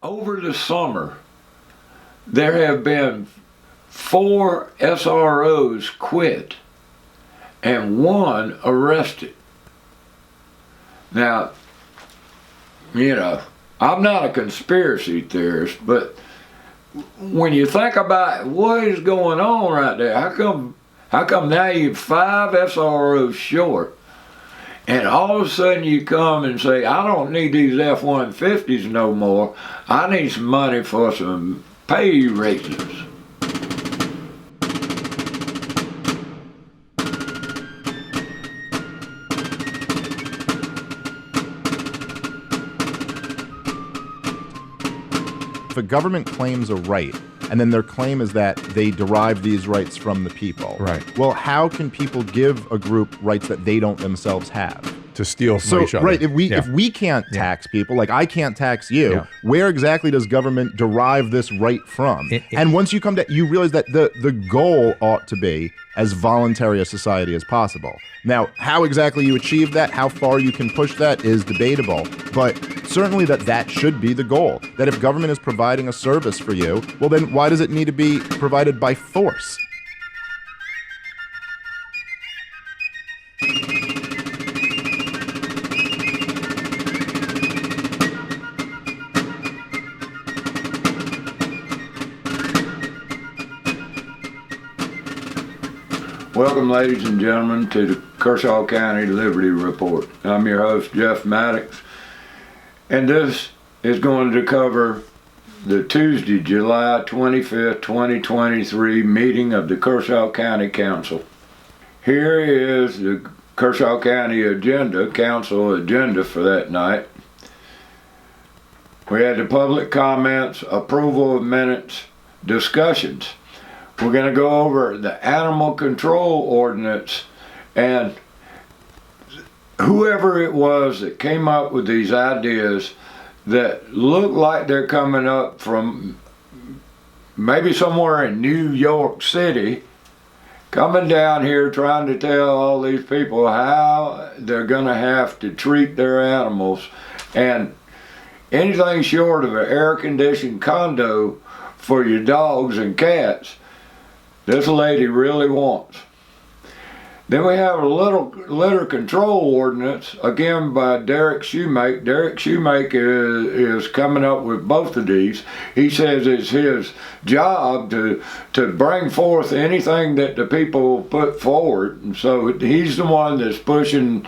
over the summer, there have been 4 SROs quit and 1 arrested. Now, I'm not a conspiracy theorist, but when you think about what is going on right there, how come now you're 5 SROs short, and all of a sudden you come and say, I don't need these F-150s no more, I need some money for some pay raises. If a government claims a right, and then their claim is that they derive these rights from the people. Right. Well, how can people give a group rights that they don't themselves have? To steal from each other. Right, if we can't tax people, like I can't tax you, where exactly does government derive this right from? And once you come to, you realize that the goal ought to be as voluntary a society as possible. Now, how exactly you achieve that, how far you can push that is debatable, but certainly that should be the goal. That if government is providing a service for you, well then why does it need to be provided by force? Welcome, ladies and gentlemen, to the Kershaw County Liberty Report. I'm your host, Jeff Maddox, and this is going to cover the Tuesday, July 25th, 2023 meeting of the Kershaw County Council. Here is the Kershaw County council agenda for that night. We had the public comments, approval of minutes, discussions. We're going to go over the animal control ordinance, and whoever it was that came up with these ideas that look like they're coming up from maybe somewhere in New York City, coming down here trying to tell all these people how they're going to have to treat their animals, and anything short of an air-conditioned condo for your dogs and cats, this lady really wants. Then we have a little litter control ordinance, again by Derek Shoemake. Derek Shoemake is coming up with both of these. He says it's his job to bring forth anything that the people put forward. And so he's the one that's pushing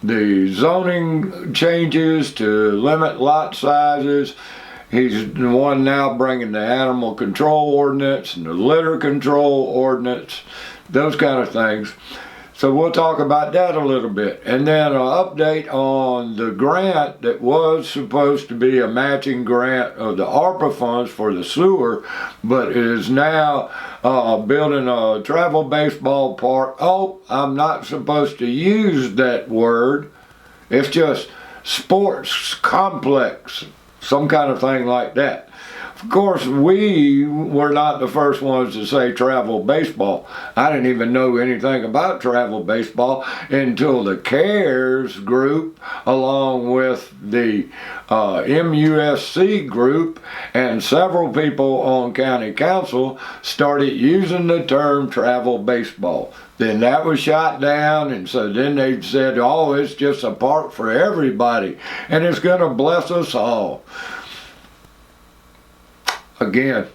the zoning changes to limit lot sizes. He's the one now bringing the animal control ordinance and the litter control ordinance, those kind of things. So we'll talk about that a little bit. And then an update on the grant that was supposed to be a matching grant of the ARPA funds for the sewer, but is now building a travel baseball park. Oh, I'm not supposed to use that word. It's just sports complex, some kind of thing like that. Of course, we were not the first ones to say travel baseball. I didn't even know anything about travel baseball until the CARES group, along with the MUSC group and several people on county council, started using the term travel baseball. Then that was shot down, and so then they said, oh, it's just a park for everybody, and it's going to bless us all. Again,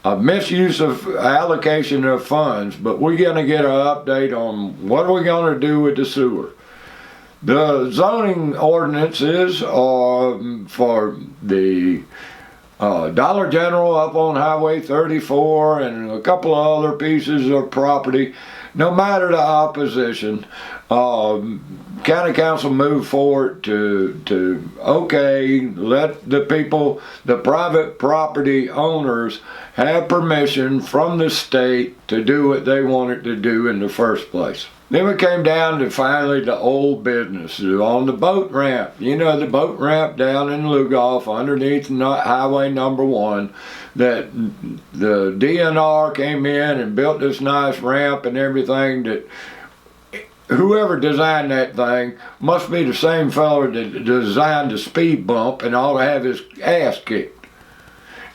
a misuse of allocation of funds, but we're going to get an update on what are we going to do with the sewer. The zoning ordinances are for the Dollar General up on Highway 34 and a couple of other pieces of property. No matter the opposition, county council moved forward to let the people, the private property owners, have permission from the state to do what they wanted to do in the first place. Then we came down to finally the old business on the boat ramp. You know, the boat ramp down in Lugoff underneath Highway number 1, that the DNR came in and built this nice ramp and everything that whoever designed that thing must be the same fellow that designed the speed bump and ought to have his ass kicked.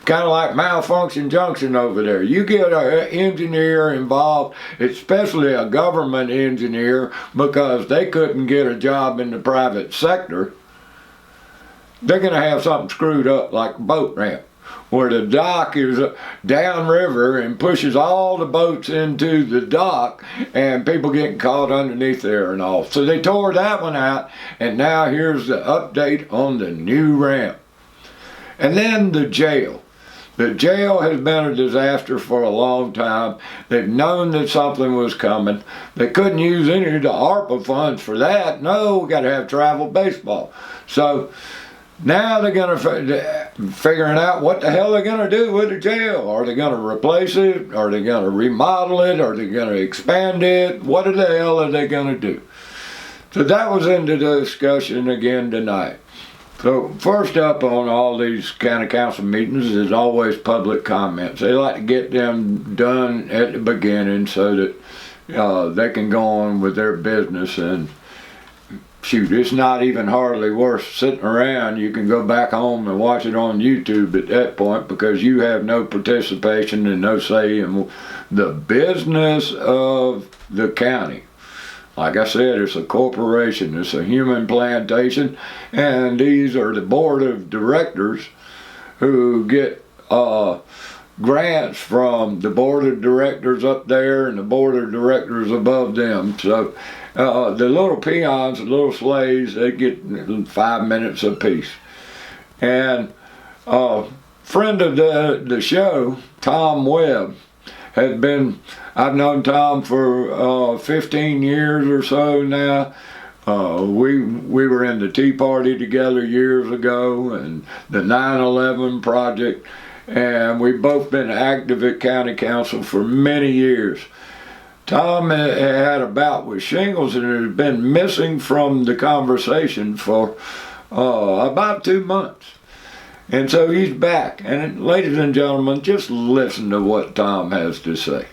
Kind of like Malfunction Junction over there. You get an engineer involved, especially a government engineer, because they couldn't get a job in the private sector, they're going to have something screwed up like a boat ramp, where the dock is downriver and pushes all the boats into the dock and people getting caught underneath there and all. So they tore that one out, and now here's the update on the new ramp. And then the jail. The jail has been a disaster for a long time. They've known that something was coming. They couldn't use any of the ARPA funds for that. No, we got to have travel baseball. So now they're going to figuring out what the hell they're going to do with the jail. Are they going to replace it? Are they going to remodel it? Are they going to expand it? What the hell are they going to do? So that was into the discussion again tonight. So first up on all these county council meetings is always public comments. They like to get them done at the beginning so that they can go on with their business. And shoot, it's not even hardly worth sitting around. You can go back home and watch it on YouTube at that point, because you have no participation and no say in the business of the county. Like I said, it's a corporation, it's a human plantation, and these are the board of directors who get grants from the board of directors up there and the board of directors above them. So the little peons, the little slaves, they get 5 minutes apiece. And friend of the show, Tom Webb, had been, I've known Tom for 15 years or so now. We were in the Tea Party together years ago, and the 9/11 project, and we've both been active at county council for many years. Tom had a bout with shingles and has been missing from the conversation for about 2 months. And so he's back. And ladies and gentlemen, just listen to what Tom has to say.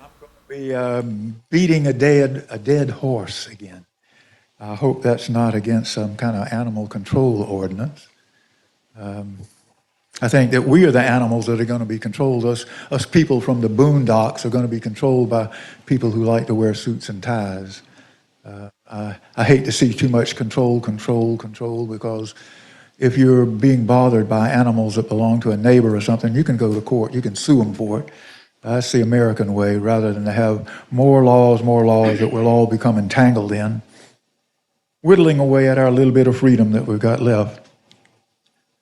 I'm going to be beating a dead horse again. I hope that's not against some kind of animal control ordinance. I think that we are the animals that are going to be controlled. Us people from the boondocks are going to be controlled by people who like to wear suits and ties. I hate to see too much control, because if you're being bothered by animals that belong to a neighbor or something, you can go to court, you can sue them for it. That's the American way, rather than to have more laws that we'll all become entangled in, whittling away at our little bit of freedom that we've got left.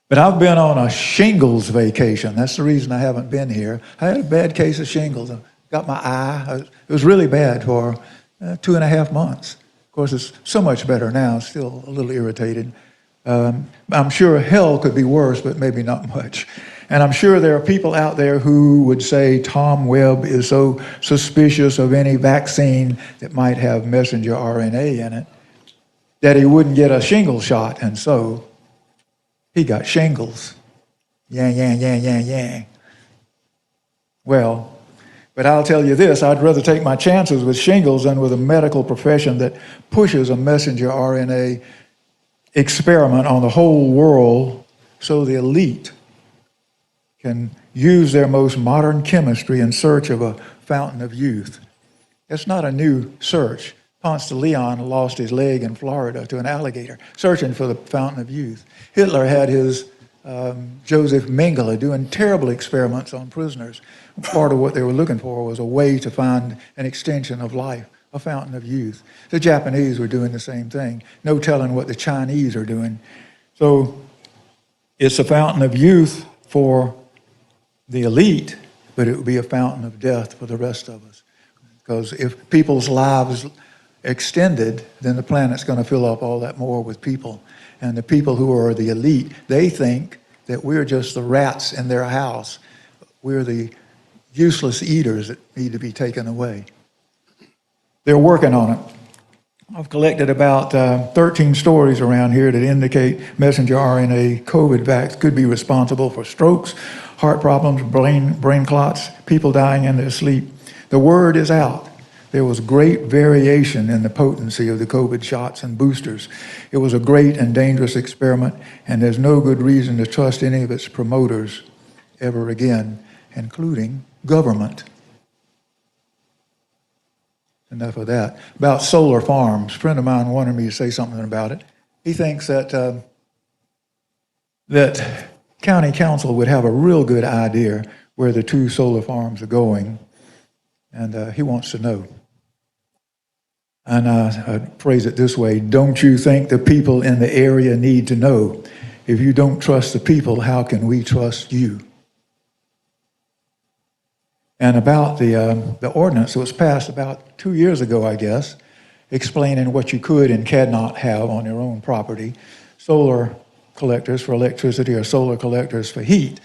But I've been on a shingles vacation. That's the reason I haven't been here. I had a bad case of shingles. I got my eye. It was really bad for 2.5 months. Of course, it's so much better now, still a little irritated. I'm sure hell could be worse, but maybe not much. And I'm sure there are people out there who would say Tom Webb is so suspicious of any vaccine that might have messenger RNA in it that he wouldn't get a shingle shot, and so he got shingles. Yang. Well, but I'll tell you this, I'd rather take my chances with shingles than with a medical profession that pushes a messenger RNA experiment on the whole world so the elite can use their most modern chemistry in search of a fountain of youth. It's not a new search. Ponce de Leon lost his leg in Florida to an alligator, searching for the fountain of youth. Hitler had his Joseph Mengele doing terrible experiments on prisoners. Part of what they were looking for was a way to find an extension of life, a fountain of youth. The Japanese were doing the same thing. No telling what the Chinese are doing. So it's a fountain of youth for the elite, but it would be a fountain of death for the rest of us. Because if people's lives extended, then the planet's going to fill up all that more with people. And the people who are the elite, they think that we're just the rats in their house. We're the useless eaters that need to be taken away. They're working on it. I've collected about 13 stories around here that indicate messenger RNA COVID vax could be responsible for strokes, heart problems, brain clots, people dying in their sleep. The word is out. There was great variation in the potency of the COVID shots and boosters. It was a great and dangerous experiment, and there's no good reason to trust any of its promoters ever again, including government. Enough of that. About solar farms, a friend of mine wanted me to say something about it. He thinks that that county council would have a real good idea where the 2 solar farms are going, and he wants to know. And I phrase it this way: don't you think the people in the area need to know? If you don't trust the people, how can we trust you? And about the ordinance that was passed about 2 years ago, I guess, explaining what you could and cannot have on your own property, solar collectors for electricity or solar collectors for heat.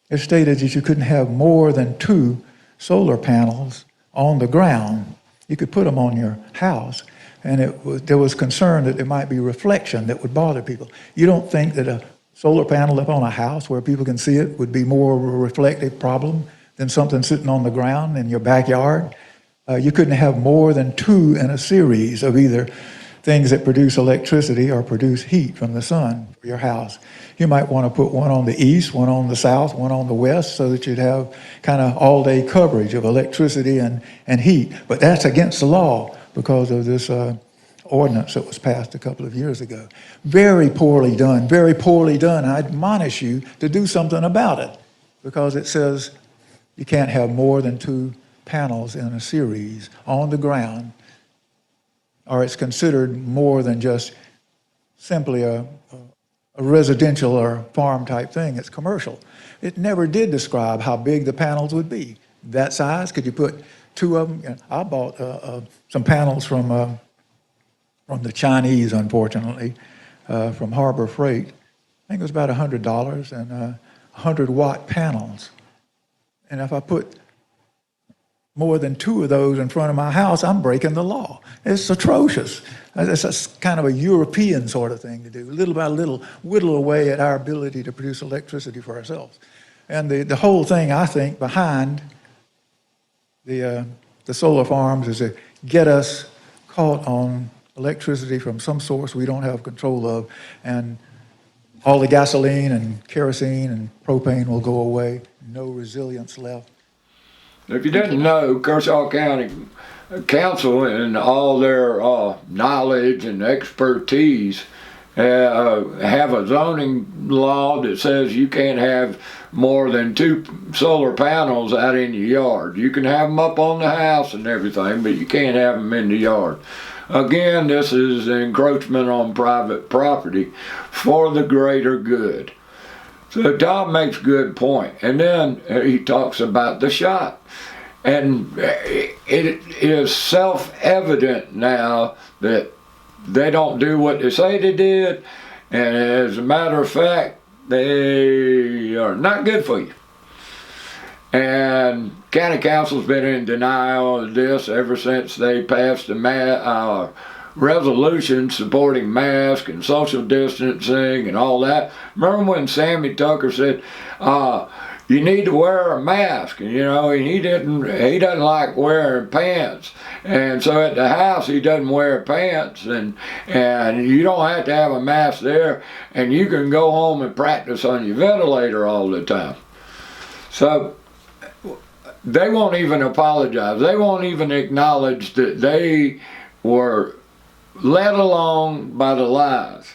It stated that you couldn't have more than 2 solar panels on the ground. You could put them on your house, and there was concern that there might be reflection that would bother people. You don't think that a solar panel up on a house where people can see it would be more of a reflective problem than something sitting on the ground in your backyard? You couldn't have more than 2 in a series of either things that produce electricity or produce heat from the sun for your house. You might want to put one on the east, one on the south, one on the west, so that you'd have kind of all-day coverage of electricity and heat. But that's against the law because of this ordinance that was passed a couple of years ago. Very poorly done, very poorly done. I admonish you to do something about it, because it says you can't have more than 2 panels in a series on the ground, or it's considered more than just simply a residential or farm type thing. It's commercial. It never did describe how big the panels would be. That size, could you put 2 of them? I bought some panels from the Chinese, unfortunately, from Harbor Freight. I think it was about $100, and 100-watt panels. And if I put more than 2 of those in front of my house, I'm breaking the law. It's atrocious. It's kind of a European sort of thing to do, little by little, whittle away at our ability to produce electricity for ourselves. And the whole thing, I think, behind the solar farms is to get us caught on electricity from some source we don't have control of, and all the gasoline and kerosene and propane will go away, no resilience left. If you didn't know, Kershaw County Council and all their knowledge and expertise have a zoning law that says you can't have more than 2 solar panels out in your yard. You can have them up on the house and everything, but you can't have them in the yard. Again, this is encroachment on private property for the greater good. So Tom makes a good point. And then he talks about the shot. And it is self-evident now that they don't do what they say they did. And as a matter of fact, they are not good for you. And county council's been in denial of this ever since they passed the resolution supporting masks and social distancing and all that. Remember when Sammy Tucker said, you need to wear a mask, and he doesn't like wearing pants, and so at the house he doesn't wear pants, and you don't have to have a mask there, and you can go home and practice on your ventilator all the time. So they won't even apologize. They won't even acknowledge that they were led along by the lies,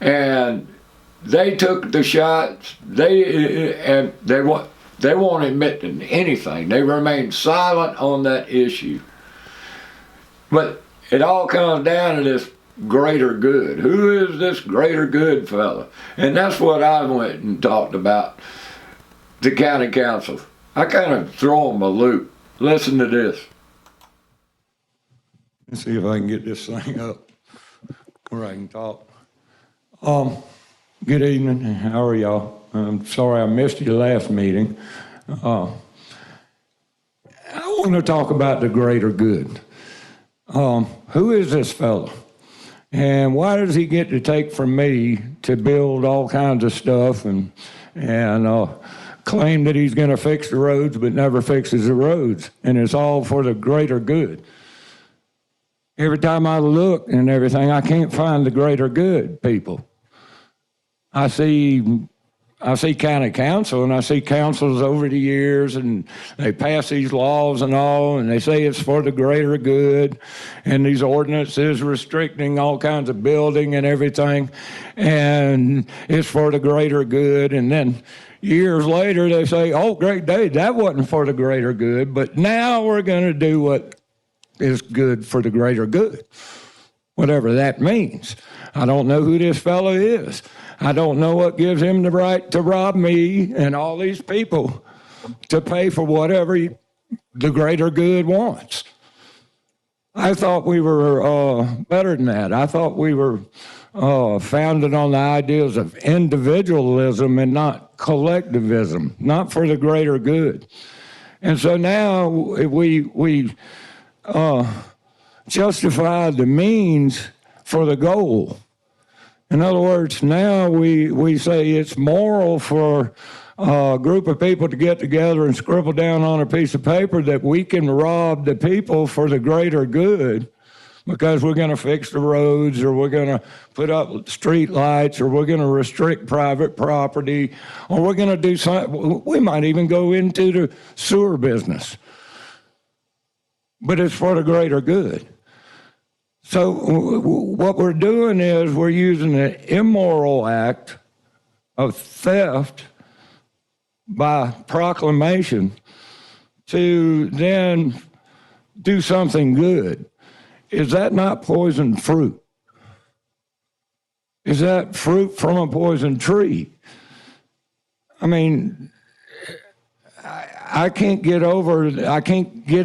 and they took the shots. They won't admit to anything. They remain silent on that issue. But it all comes down to this greater good. Who is this greater good fella? And that's what I went and talked about the county council. I kind of throw them a loop. Listen to this. Let's see if I can get this thing up where I can talk. Good evening. How are y'all? I'm sorry I missed your last meeting. I want to talk about the greater good. Who is this fellow? And why does he get to take from me to build all kinds of stuff and claim that he's going to fix the roads, but never fixes the roads, and it's all for the greater good. Every time I look and everything, I can't find the greater good, people. I see county council, and I see councils over the years, and they pass these laws and all, and they say it's for the greater good, and these ordinances restricting all kinds of building and everything, and it's for the greater good. And then years later, they say, oh, great day, that wasn't for the greater good, but now we're going to do what is good for the greater good, whatever that means. I don't know who this fellow is. I don't know what gives him the right to rob me and all these people to pay for whatever the greater good wants. I thought we were better than that. I thought we were founded on the ideas of individualism and not collectivism, not for the greater good. And so now we justify the means for the goal. In other words, now we say it's moral for a group of people to get together and scribble down on a piece of paper that we can rob the people for the greater good because we're going to fix the roads, or we're going to put up street lights, or we're going to restrict private property, or we're going to do something. We might even go into the sewer business. But it's for the greater good. So what we're doing is we're using an immoral act of theft by proclamation to then do something good. Is that not poisoned fruit? Is that fruit from a poisoned tree? I mean, I can't get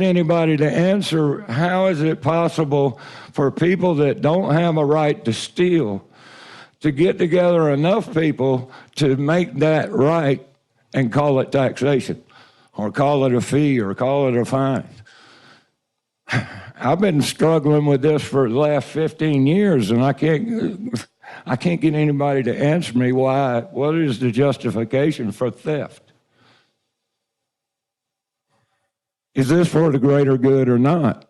anybody to answer how is it possible for people that don't have a right to steal to get together enough people to make that right and call it taxation, or call it a fee, or call it a fine. I've been struggling with this for the last 15 years, and I can't get anybody to answer me what is the justification for theft? Is this for the greater good or not?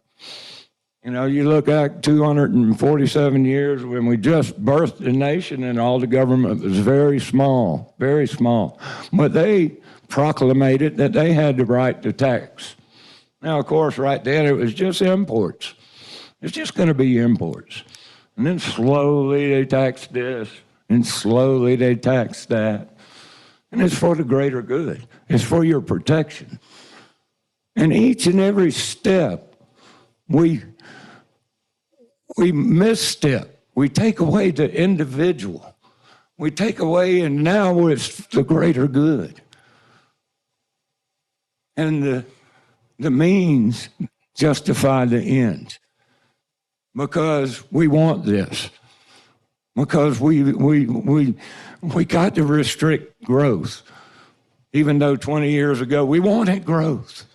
You know, you look at 247 years when we just birthed the nation, and all the government was very small, very small. But they proclamated that they had the right to tax. Now, of course, right then it was just imports. It's just going to be imports. And then slowly they taxed this, and slowly they taxed that. And it's for the greater good. It's for your protection. And each and every step, we misstep. We take away the individual. We take away, and now it's the greater good. And the means justify the ends. Because we want this. Because we got to restrict growth. Even though 20 years ago we wanted growth.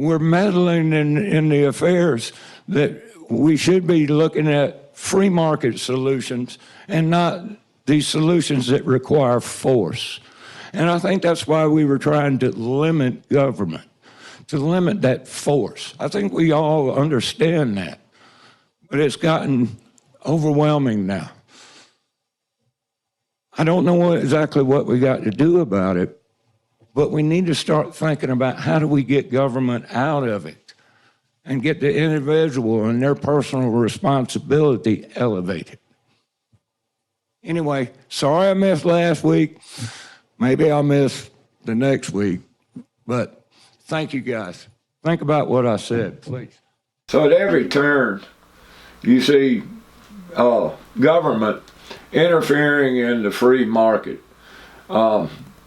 We're meddling in the affairs that we should be looking at free market solutions and not these solutions that require force. And I think that's why we were trying to limit government, to limit that force. I think we all understand that, but it's gotten overwhelming now. I don't know exactly what we got to do about it, but we need to start thinking about how do we get government out of it and get the individual and their personal responsibility elevated. Anyway, sorry I missed last week. Maybe I'll miss the next week, but thank you guys. Think about what I said, please. So at every turn, you see government interfering in the free market.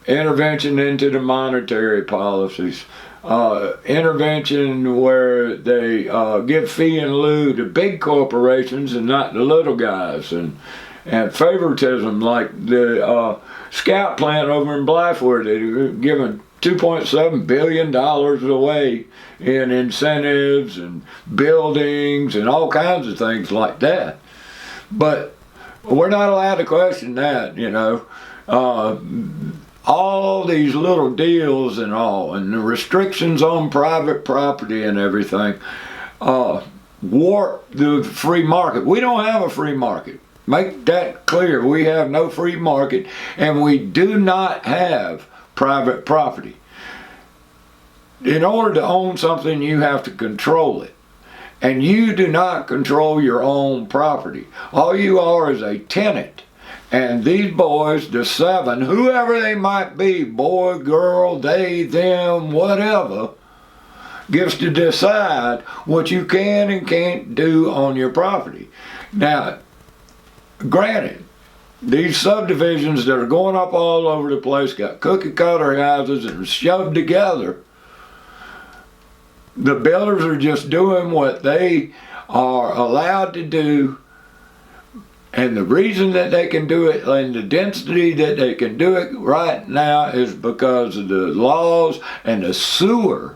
Intervention into the monetary policies, intervention where they give fee and lieu to big corporations and not the little guys, and favoritism like the Scout plant over in Blythewood. They're giving $2.7 billion away in incentives and buildings and all kinds of things like that. But we're not allowed to question that, you know. all these little deals and all, and the restrictions on private property and everything, warp the free market. We don't have a free market. Make that clear. We have no free market, and we do not have private property. In order to own something, you have to control it. And you do not control your own property. All you are is a tenant. And these boys, the 7, whoever they might be, boy, girl, they, them, whatever, gets to decide what you can and can't do on your property. Now, granted, these subdivisions that are going up all over the place got cookie cutter houses and shoved together. The builders are just doing what they are allowed to do, and the reason that they can do it and the density that they can do it right now is because of the laws and the sewer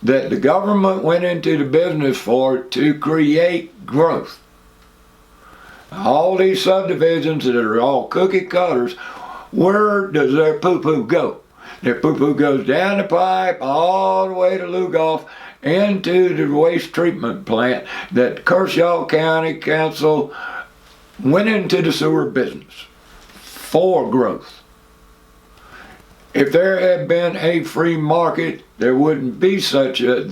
that the government went into the business for to create growth. All these subdivisions that are all cookie cutters, where does their poo-poo go? Their poo-poo goes down the pipe all the way to Lugoff into the waste treatment plant that Kershaw County Council went into the sewer business for growth. If there had been a free market, there wouldn't be such a...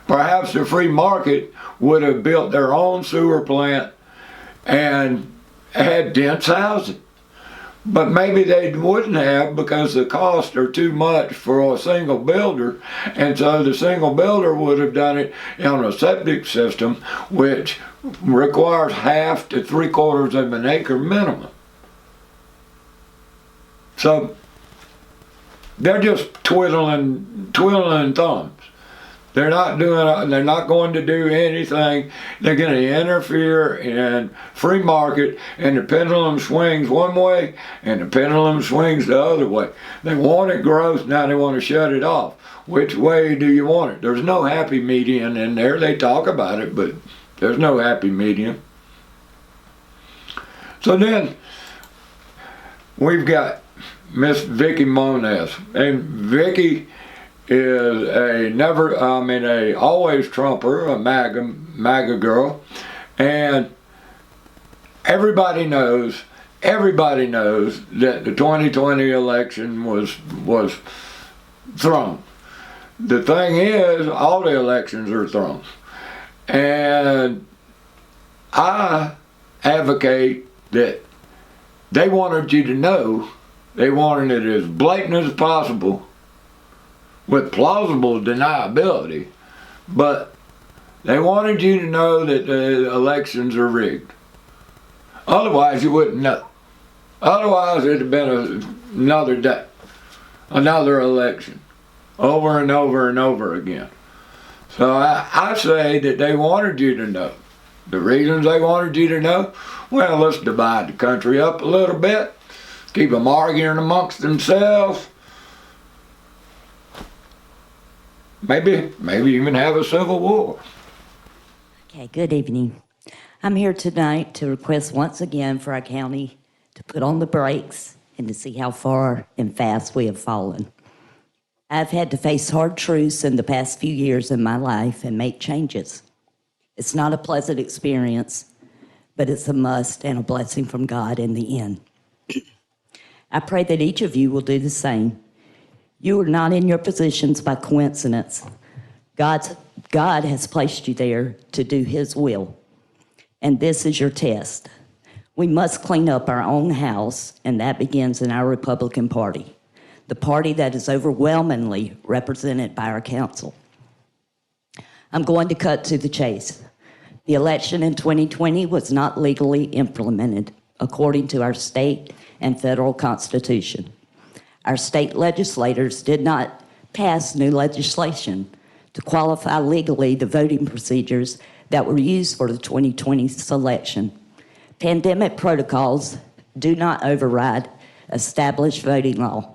Perhaps the free market would have built their own sewer plant and had dense housing. But maybe they wouldn't have, because the costs are too much for a single builder, and so the single builder would have done it on a septic system, which requires 1/2 to 3/4 of an acre minimum. So they're just twiddling thumbs. They're not going to do anything. They're going to interfere in free market, and the pendulum swings one way and the pendulum swings the other way. They wanted growth, now they want to shut it off. Which way do you want it? There's no happy median in there. They talk about it, but there's no happy median. So then we've got Miss Vicky Moniz, and Vicky is a always Trumper, a MAGA girl, and everybody knows that the 2020 election was thrown. The thing is, all the elections are thrown, and I advocate that they wanted you to know, they wanted it as blatant as possible, with plausible deniability, but they wanted you to know that the elections are rigged. Otherwise, you wouldn't know. Otherwise, it'd have been another day, another election, over and over and over again. So I say that they wanted you to know. The reasons they wanted you to know, well, let's divide the country up a little bit, keep them arguing amongst themselves, maybe even have a civil war. Okay, good evening. I'm here tonight to request once again for our county to put on the brakes and to see how far and fast we have fallen. I've had to face hard truths in the past few years in my life and make changes. It's not a pleasant experience, but it's a must and a blessing from God in the end. I pray that each of you will do the same. You are not in your positions by coincidence. God has placed you there to do His will, and this is your test. We must clean up our own house, and that begins in our Republican Party, the party that is overwhelmingly represented by our council. I'm going to cut to the chase. The election in 2020 was not legally implemented according to our state and federal constitution. Our state legislators did not pass new legislation to qualify legally the voting procedures that were used for the 2020 selection. Pandemic protocols do not override established voting law.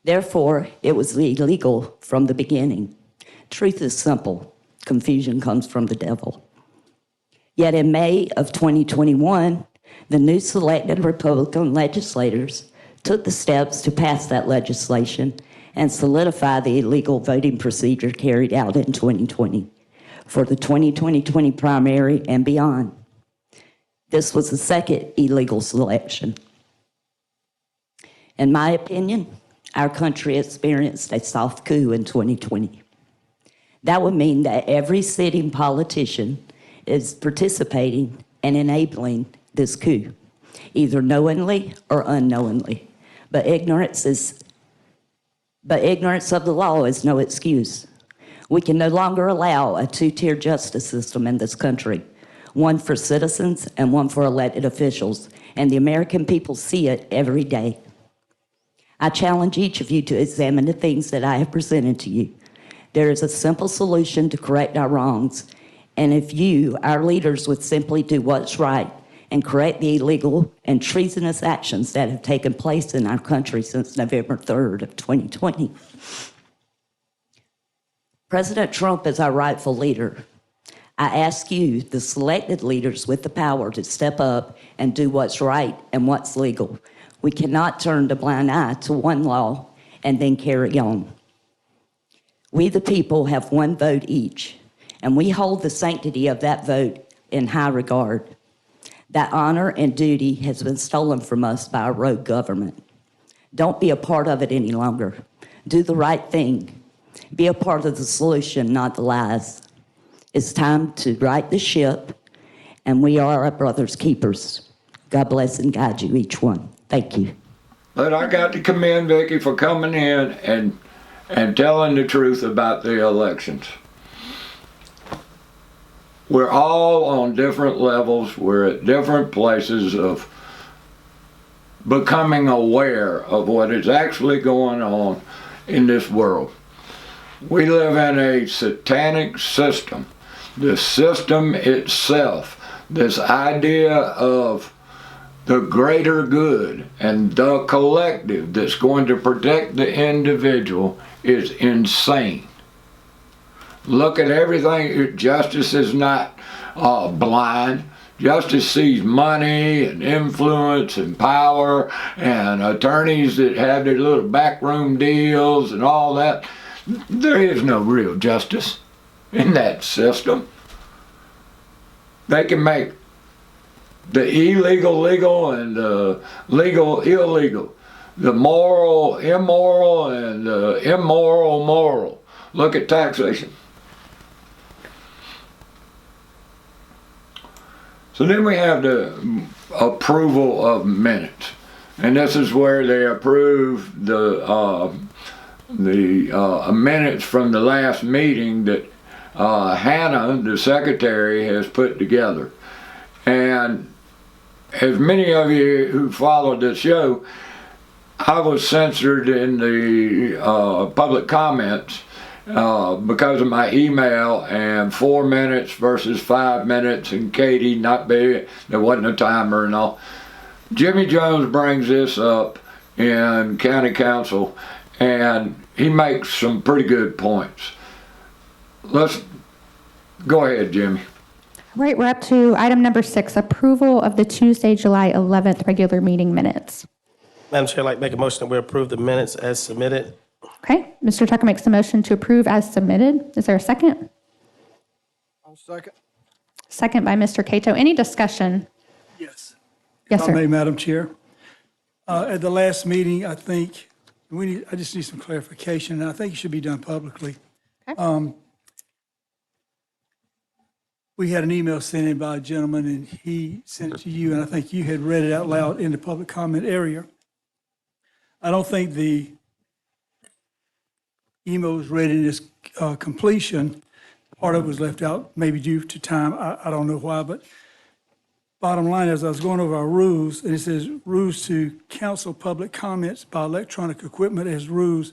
Therefore, it was illegal from the beginning. Truth is simple. Confusion comes from the devil. Yet in May of 2021, the new selected Republican legislators took the steps to pass that legislation and solidify the illegal voting procedure carried out in 2020 for the 2020 primary and beyond. This was the second illegal selection. In my opinion, our country experienced a soft coup in 2020. That would mean that every sitting politician is participating and enabling this coup, either knowingly or unknowingly. But ignorance of the law is no excuse. We can no longer allow a two-tier justice system in this country, one for citizens and one for elected officials, and the American people see it every day. I challenge each of you to examine the things that I have presented to you. There is a simple solution to correct our wrongs, and if you, our leaders, would simply do what's right and correct the illegal and treasonous actions that have taken place in our country since November 3rd of 2020. President Trump is our rightful leader. I ask you, the selected leaders with the power, to step up and do what's right and what's legal. We cannot turn a blind eye to one law and then carry on. We, the people, have one vote each, and we hold the sanctity of that vote in high regard. That honor and duty has been stolen from us by our rogue government. Don't be a part of it any longer. Do the right thing. Be a part of the solution, not the lies. It's time to right the ship, and we are our brother's keepers. God bless and guide you, each one. Thank you. But I got to commend Vicki for coming in and telling the truth about the elections. We're all on different levels. We're at different places of becoming aware of what is actually going on in this world. We live in a satanic system. The system itself, this idea of the greater good and the collective that's going to protect the individual, is insane. Look at everything. Justice is not blind. Justice sees money and influence and power and attorneys that have their little backroom deals and all that. There is no real justice in that system. They can make the illegal legal and the legal illegal, the moral immoral, and the immoral moral. Look at taxation. So then we have the approval of minutes, and this is where they approve the minutes from the last meeting that Hannah, the secretary, has put together. And as many of you who followed the show, I was censored in the public comments because of my email and 4 minutes versus 5 minutes, and Katie not being, there wasn't a timer and all. Jimmy Jones brings this up in county council, and he makes some pretty good points. Let's go ahead, Jimmy. All right, we're up to item number 6, approval of the Tuesday, July 11th regular meeting minutes. Madam Chair, I'd like to make a motion that we approve the minutes as submitted. Okay, Mr. Tucker makes a motion to approve as submitted. Is there a second? I'll second. Second by Mr. Cato. Any discussion? Yes. Yes, If I may, sir. Madam Chair. At the last meeting, I think, I just need some clarification, and I think it should be done publicly. Okay. We had an email sent in by a gentleman, and he sent it to you, and I think you had read it out loud in the public comment area. I don't think the email was read in its completion. Part of it was left out, maybe due to time. I don't know why, but bottom line is I was going over our rules, and it says rules to counsel public comments by electronic equipment as rules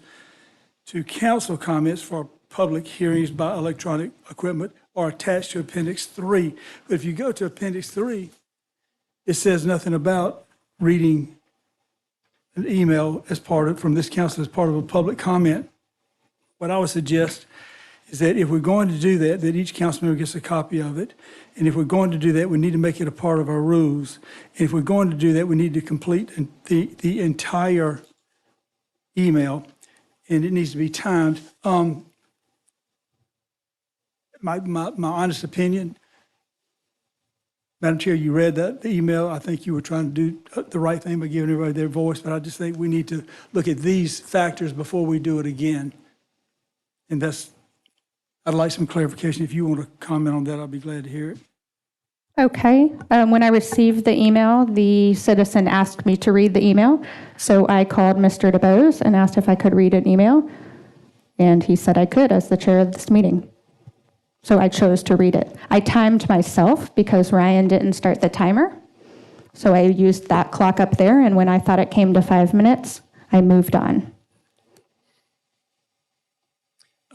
to counsel comments for public hearings by electronic equipment are attached to Appendix 3. But if you go to Appendix 3, it says nothing about reading an email as part of, from this council as part of a public comment. What I would suggest is that if we're going to do that, that each council member gets a copy of it. And if we're going to do that, we need to make it a part of our rules. And if we're going to do that, we need to complete the entire email, and it needs to be timed. My honest opinion, Madam Chair, you read the email. I think you were trying to do the right thing by giving everybody their voice, but I just think we need to look at these factors before we do it again. And I'd like some clarification. If you want to comment on that, I'll be glad to hear it. Okay. When I received the email, the citizen asked me to read the email. So I called Mr. DeBose and asked if I could read an email. And he said I could as the chair of this meeting. So I chose to read it. I timed myself because Ryan didn't start the timer. So I used that clock up there. And when I thought it came to 5 minutes, I moved on.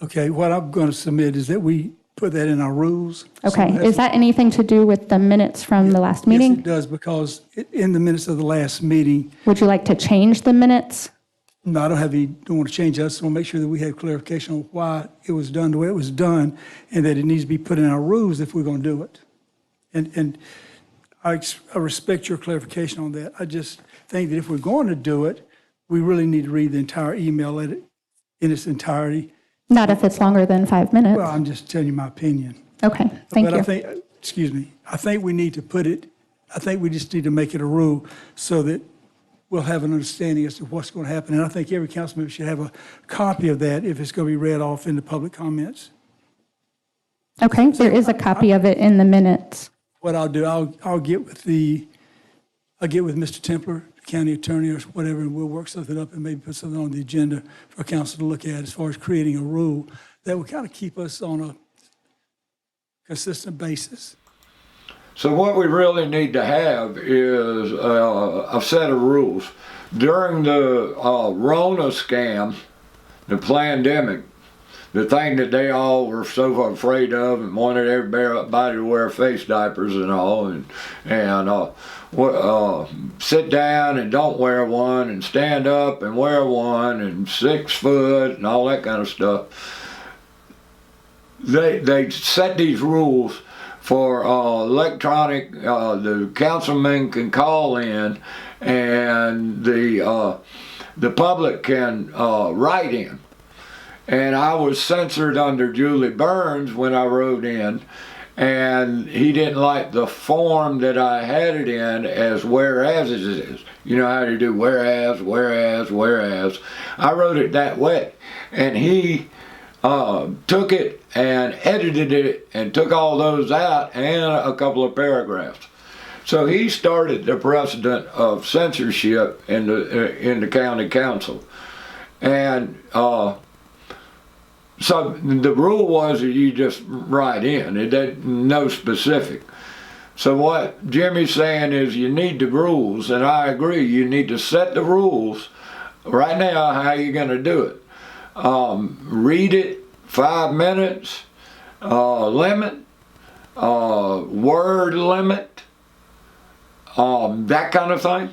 Okay, what I'm going to submit is that we put that in our rules. Okay. So Is that anything to do with the minutes from the last Yes, meeting? it does, because in the minutes of the last meeting, Would you like to change the minutes? no, I don't want to change that. I just want to make sure that we have clarification on why it was done the way it was done, and that it needs to be put in our rules if we're going to do it. And I respect your clarification on that. I just think that if we're going to do it, we really need to read the entire email in its entirety. Not if it's longer than 5 minutes. Well, I'm just telling you my opinion. Okay, thank But you. I think we need to we just need to make it a rule so that we'll have an understanding as to what's going to happen. And I think every council member should have a copy of that if it's going to be read off in the public comments. Okay, there is a copy of it in the minutes. What I'll do, I'll get with Mr. Templer, the county attorney or whatever, and we'll work something up and maybe put something on the agenda for council to look at as far as creating a rule that will kind of keep us on a consistent basis. So what we really need to have is a set of rules. During the Rona scam, the pandemic, the thing that they all were so afraid of and wanted everybody to wear face diapers and all, and sit down and don't wear one, and stand up and wear one, and 6 foot and all that kind of stuff. They set these rules for electronic. The councilman can call in, and the public can write in. And I was censored under Julie Burns when I wrote in, and he didn't like the form that I had it in as whereas it is. You know how to do whereas. I wrote it that way, and he took it and edited it and took all those out and a couple of paragraphs. So he started the precedent of censorship in the county council. And so the rule was that you just write in. It didn't no specific. So what Jimmy's saying is you need the rules, and I agree, you need to set the rules right now how you're going to do it. Read it, 5 minutes, limit, word limit, that kind of thing.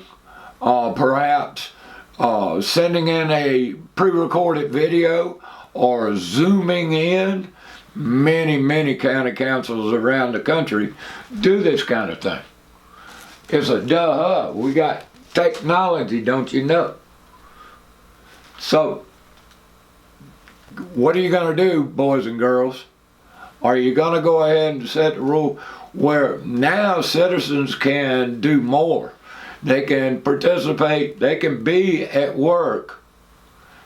Perhaps sending in a pre-recorded video or zooming in. Many county councils around the country do this kind of thing. It's a duh. We got technology, don't you know? So what are you going to do, boys and girls? Are you going to go ahead and set the rule where now citizens can do more? They can participate, they can be at work,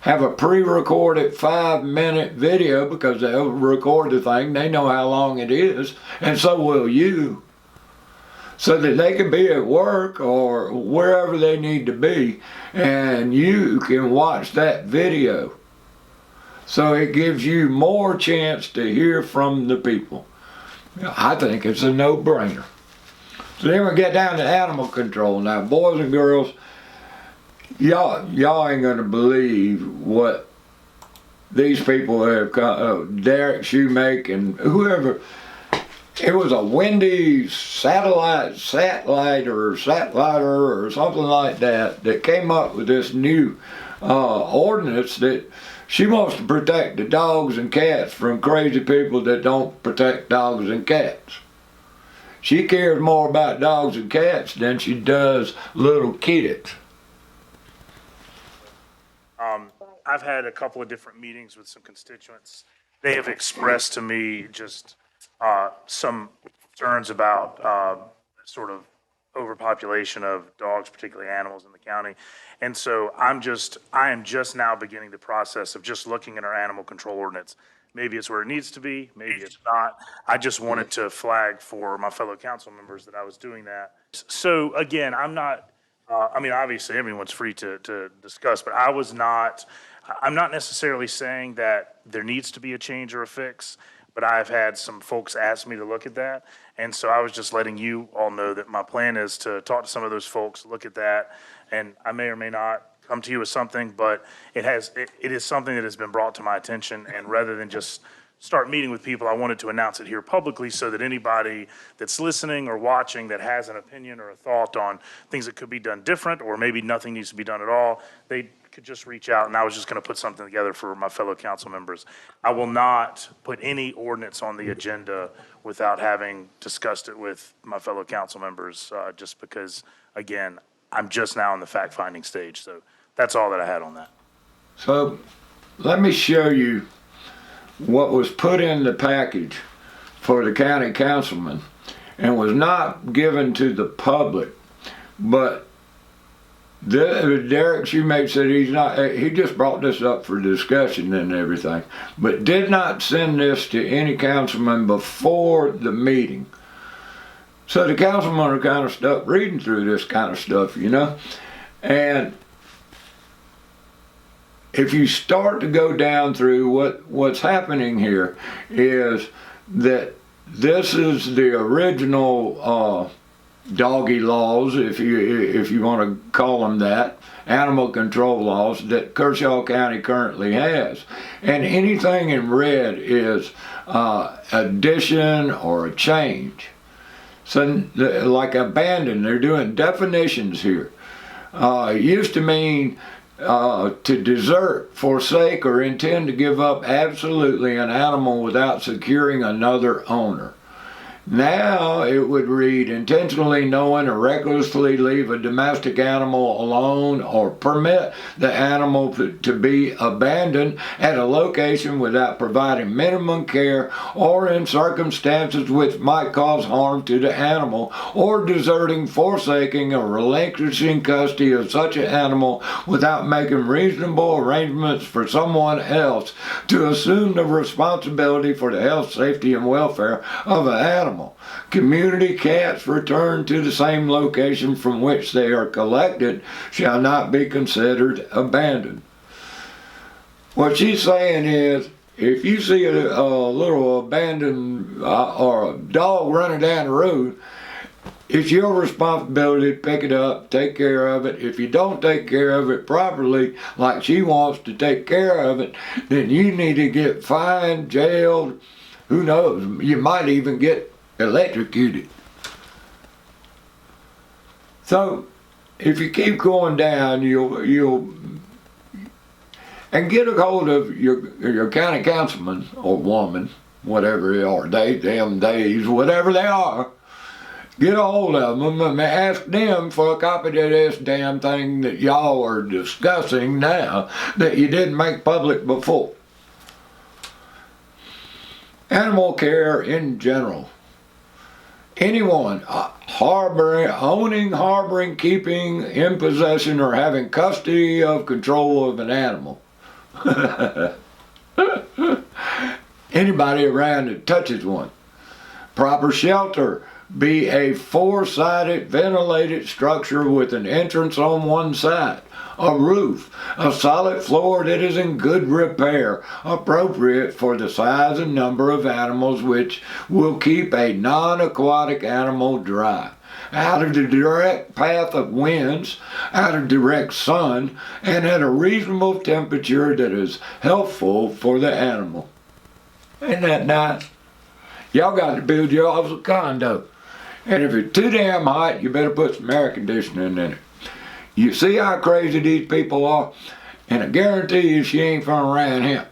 have a pre-recorded 5-minute video, because they'll record the thing, they know how long it is, and so will you, so that they can be at work or wherever they need to be, and you can watch that video. So it gives you more chance to hear from the people. I think it's a no-brainer. So then we get down to animal control. Now, boys and girls, y'all ain't gonna believe what these people have, Derek Shoemake and whoever, it was a windy satellite or something like that came up with this new ordinance that she wants to protect the dogs and cats from crazy people that don't protect dogs and cats. She cares more about dogs and cats than she does little kids. I've had a couple of different meetings with some constituents. They have expressed to me just some concerns about sort of overpopulation of dogs, particularly animals in the county. And so I am just now beginning the process of just looking at our animal control ordinance. Maybe it's where it needs to be, maybe it's not. I just wanted to flag for my fellow council members that I was doing that. So again, I'm not, I mean, obviously everyone's free to discuss, but I'm not necessarily saying that there needs to be a change or a fix, but I've had some folks ask me to look at that. And so I was just letting you all know that my plan is to talk to some of those folks, look at that, and I may or may not come to you with something, but it is something that has been brought to my attention, and rather than just start meeting with people, I wanted to announce it here publicly so that anybody that's listening or watching that has an opinion or a thought on things that could be done different, or maybe nothing needs to be done at all, they could just reach out, and I was just gonna put something together for my fellow council members. I will not put any ordinance on the agenda without having discussed it with my fellow council members, just because, again, I'm just now in the fact-finding stage, so that's all that I had on that. So let me show you what was put in the package for the county councilman and was not given to the public, but Derek Shoemate said he just brought this up for discussion and everything, but did not send this to any councilman before the meeting. So the councilmen are kind of stuck reading through this kind of stuff, you know? And if you start to go down through what's happening here is that this is the original doggy laws, if you want to call them that, animal control laws that Kershaw County currently has. And anything in red is addition or a change. So like abandon, they're doing definitions here. It used to mean to desert, forsake, or intend to give up absolutely an animal without securing another owner. Now it would read intentionally knowing or recklessly leave a domestic animal alone or permit the animal to be abandoned at a location without providing minimum care or in circumstances which might cause harm to the animal, or deserting, forsaking, or relinquishing custody of such an animal without making reasonable arrangements for someone else to assume the responsibility for the health, safety, and welfare of an animal. Community cats returned to the same location from which they are collected shall not be considered abandoned. What she's saying is, if you see a little abandoned or a dog running down the road, it's your responsibility to pick it up, take care of it. If you don't take care of it properly, like she wants to take care of it, then you need to get fined, jailed, who knows, you might even get electrocuted. So if you keep going down, you'll and get a hold of your county councilman or woman, whatever they are, days, whatever they are. Get a hold of them and ask them for a copy of this damn thing that y'all are discussing now that you didn't make public before. Animal care in general. Anyone harboring, keeping, in possession, or having custody of control of an animal. Anybody around that touches one. Proper shelter. Be a four-sided ventilated structure with an entrance on one side. A roof, a solid floor that is in good repair, appropriate for the size and number of animals, which will keep a non-aquatic animal dry, out of the direct path of winds, out of direct sun, and at a reasonable temperature that is healthful for the animal. Ain't that nice? Y'all got to build yourselves a condo. And if it's too damn hot, you better put some air conditioning in it. You see how crazy these people are? And I guarantee you she ain't from around here.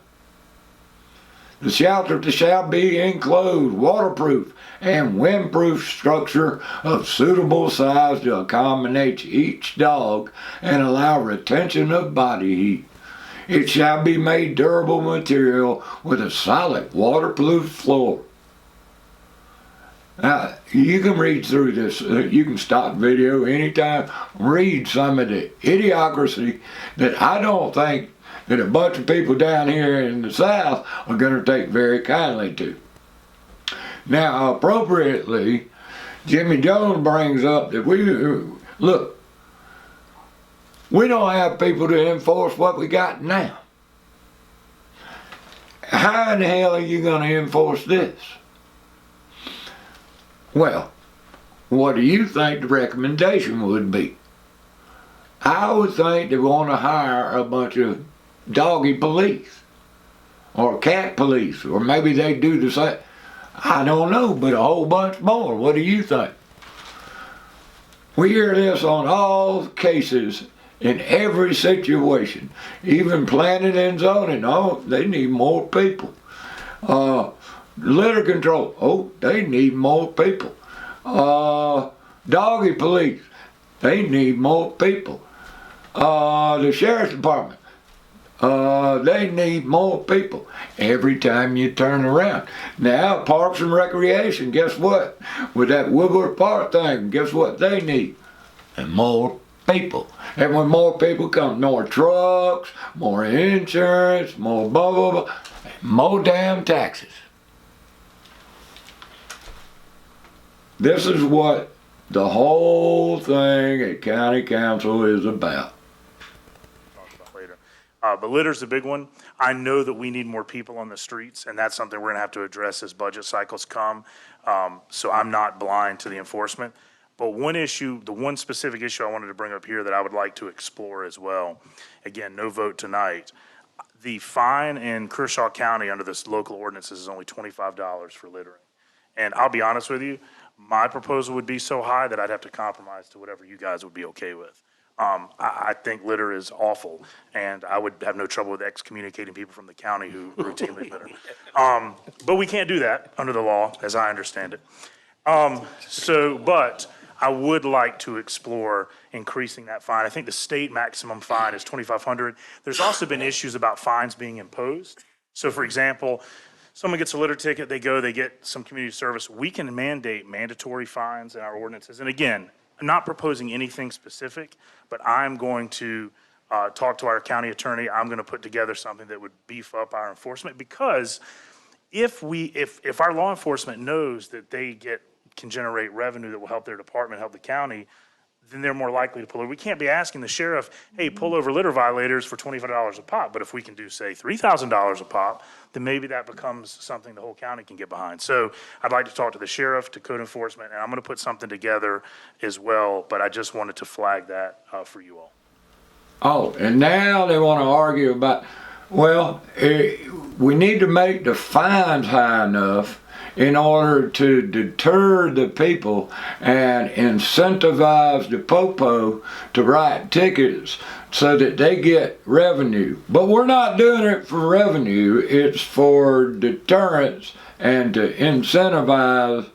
The shelter shall be enclosed, waterproof, and windproof structure of suitable size to accommodate each dog and allow retention of body heat. It shall be made durable material with a solid waterproof floor. Now, you can read through this. You can stop the video anytime, read some of the idiocracy that I don't think that a bunch of people down here in the South are going to take very kindly to. Now, appropriately, Jimmy Jones brings up that we don't have people to enforce what we got now. How in the hell are you going to enforce this? Well, what do you think the recommendation would be? I would think they want to hire a bunch of doggy police or cat police, or maybe they do the same. I don't know, but a whole bunch more. What do you think? We hear this on all cases in every situation, even planning and zoning. Oh, they need more people. Litter control. Oh, they need more people. Doggy police. They need more people. The sheriff's department. They need more people every time you turn around. Now, Parks and Recreation, guess what? With that Woodward Park thing, guess what they need? And more people. And when more people come, more trucks, more insurance, more blah, blah, blah, more damn taxes. This is what the whole thing at County Council is about. But litter's a big one. I know that we need more people on the streets, and that's something we're gonna have to address as budget cycles come. So I'm not blind to the enforcement. But one issue, the one specific issue I wanted to bring up here that I would like to explore as well, again, no vote tonight. The fine in Kershaw County under this local ordinance is only $25 for littering. And I'll be honest with you, my proposal would be so high that I'd have to compromise to whatever you guys would be okay with. I think litter is awful, and I would have no trouble with excommunicating people from the county who routinely litter. But we can't do that under the law, as I understand it. But I would like to explore increasing that fine. I think the state maximum fine is $2,500. There's also been issues about fines being imposed. So for example, someone gets a litter ticket, they get some community service. We can mandate mandatory fines in our ordinances. And again, I'm not proposing anything specific, but I'm going to talk to our county attorney. I'm going to put together something that would beef up our enforcement, because if our law enforcement knows that they can generate revenue that will help their department, help the county, then they're more likely to pull over. We can't be asking the sheriff, hey, pull over litter violators for $25 a pop. But if we can do, say, $3,000 a pop, then maybe that becomes something the whole county can get behind. So I'd like to talk to the sheriff, to code enforcement, and I'm going to put something together as well. But I just wanted to flag that for you all. Oh, and now they want to argue about, well, we need to make the fines high enough in order to deter the people and incentivize the popo to write tickets so that they get revenue. But we're not doing it for revenue, it's for deterrence and to incentivize.